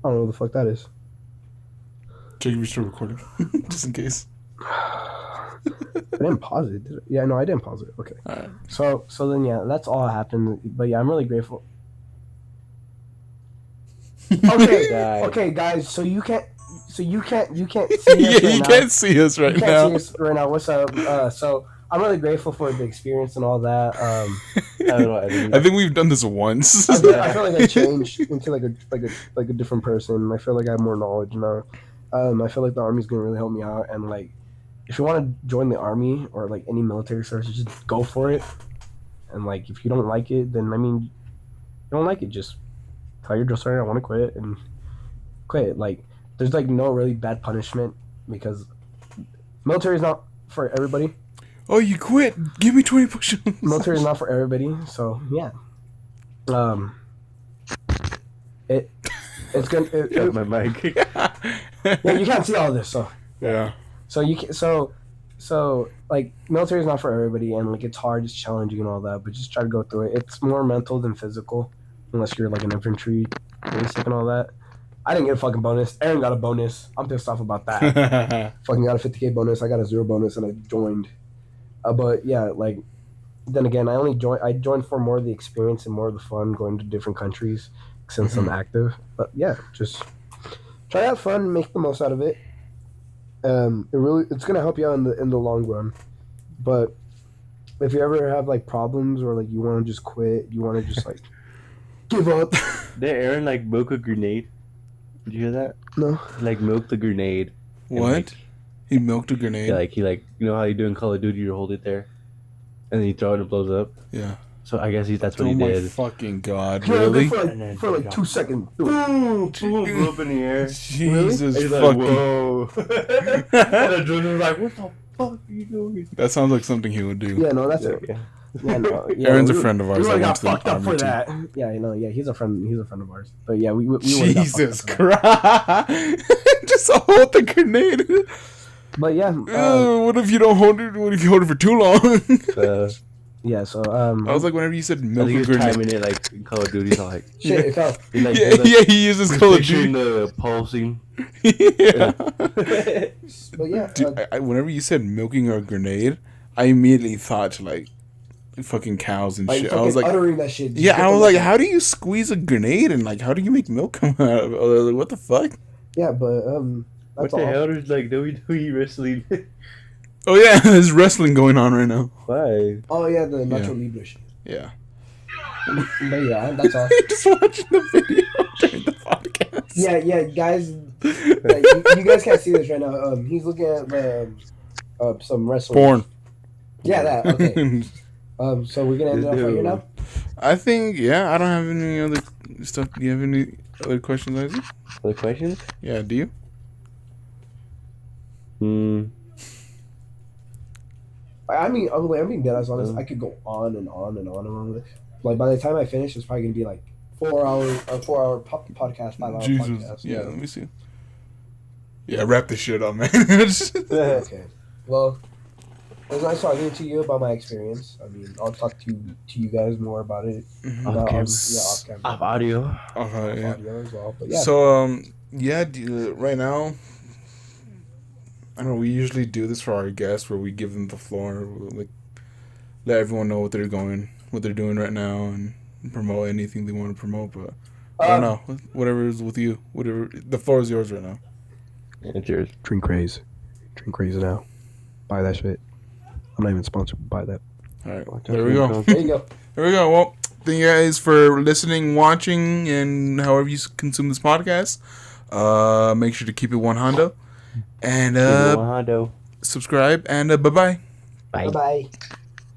I don't know what the fuck that is. Check if you're still recording, just in case. I didn't pause it. Did I? Yeah, no, I didn't pause it. Okay. Alright. So then yeah, that's all happened. But yeah, I'm really grateful. Okay, guys. So you can't see us Yeah, right you now. can't see us right You now. can't see us right now. What's up? So I'm really grateful for the experience and all that. I don't know. I think we've done this once. I feel like I changed into like a different person. I feel like I have more knowledge now. I feel like the army's gonna really help me out, and like if you want to join the army or like any military service, just go for it. And like if you don't like it, then I mean, you don't like it, just tell your drill sergeant I want to quit and quit. Like there's like no really bad punishment, because military is not for everybody. Oh, you quit? Give me 20 push-ups. Military is not for everybody, so yeah. It's gonna. Got my mic. Yeah, you can't see all this, so. Yeah. So you can so like military is not for everybody, and like it's hard, it's challenging and all that, but just try to go through it. It's more mental than physical, unless you're like an infantry basic and all that. I didn't get a fucking bonus. Aaron got a bonus. I'm pissed off about that. Fucking got a 50K bonus. I got a 0 bonus and I joined. But yeah, like then again, I joined for more of the experience and more of the fun going to different countries since I'm active. But yeah, just try to have fun, make the most out of it. It's gonna help you out in the long run. But if you ever have like problems or like you want to just quit, you want to just like give up. Did Aaron like milk a grenade? Did you hear that? No. Like milk the grenade. And, What? like, He milked a grenade? yeah, like he like you know how you do in Call of Duty, you hold it there, and then you throw it and it blows up. Yeah. So I guess that's what Oh he my did. fucking god, Yeah, really? For like 2 seconds. Boom! Blew up in the air. Jesus And he's like, fucking... whoa! And the dude was like, "What the fuck are you doing?" That sounds like something he would do. Yeah, no, that's Yeah, it. yeah. Yeah, no, yeah, Aaron's a we- friend of ours. We that would went got to the fucked up army for too. that. Yeah, you know, yeah, he's a friend of ours. But yeah, we would've got Jesus fucked up for Christ! Just hold the grenade. that. But yeah, What if you don't hold it? What if you hold it for too long? yeah. So I was like, whenever you said I milk think he a was grenade. timing it like in Call of Duty. He's all like, shit, it fell. he like, Yeah, did, like, yeah, he uses Call of picturing Duty. the pulsing. Yeah. But yeah, Dude, whenever you said milking a grenade, I immediately thought to like fucking cows and like shit. I was like, uttering that shit. yeah, I was like, how do you squeeze a grenade and like how do you make milk come out of it? I was like, what the fuck? Yeah, but What that's the all. hell? There's like WWE wrestling. Oh yeah, there's wrestling going on right now. Why? Oh yeah, the Nacho Yeah. Libre shit. Yeah. But yeah, that's all. Just watching the video during the podcast. Yeah, guys. You guys can't see this right now. He's looking at some wrestling. Porn. Yeah, that. Okay. So we're gonna end it off right here now. I think, yeah, I don't have any other stuff. Do you have any other questions, Isaac? Other questions? Yeah, do you? I mean, I'm being dead as honest. I could go on and on and on and on with it. Like by the time I finish, it's probably gonna be like 4 hour podcast, 5 hour Jesus. podcast. Yeah, You know? let me see. Yeah, wrap this shit up, man. Okay. Well, it was nice talking to you about my experience. I mean, I'll talk to you guys more about it. Off camera. Off camera. Off audio. Off yeah. Audio as well. But yeah. So, right now, I don't know. We usually do this for our guests, where we give them the floor, like let everyone know what they're doing right now, and promote anything they want to promote. But I don't know. Whatever is with you, whatever. The floor is yours right now. It's yours. Drink Rays now. Buy that shit. I'm not even sponsored. Buy that. All right, there we go. There you go. There we go. Well, thank you guys for listening, watching, and however you consume this podcast. Make sure to keep it OneJando, and subscribe, and bye bye. Bye. Bye.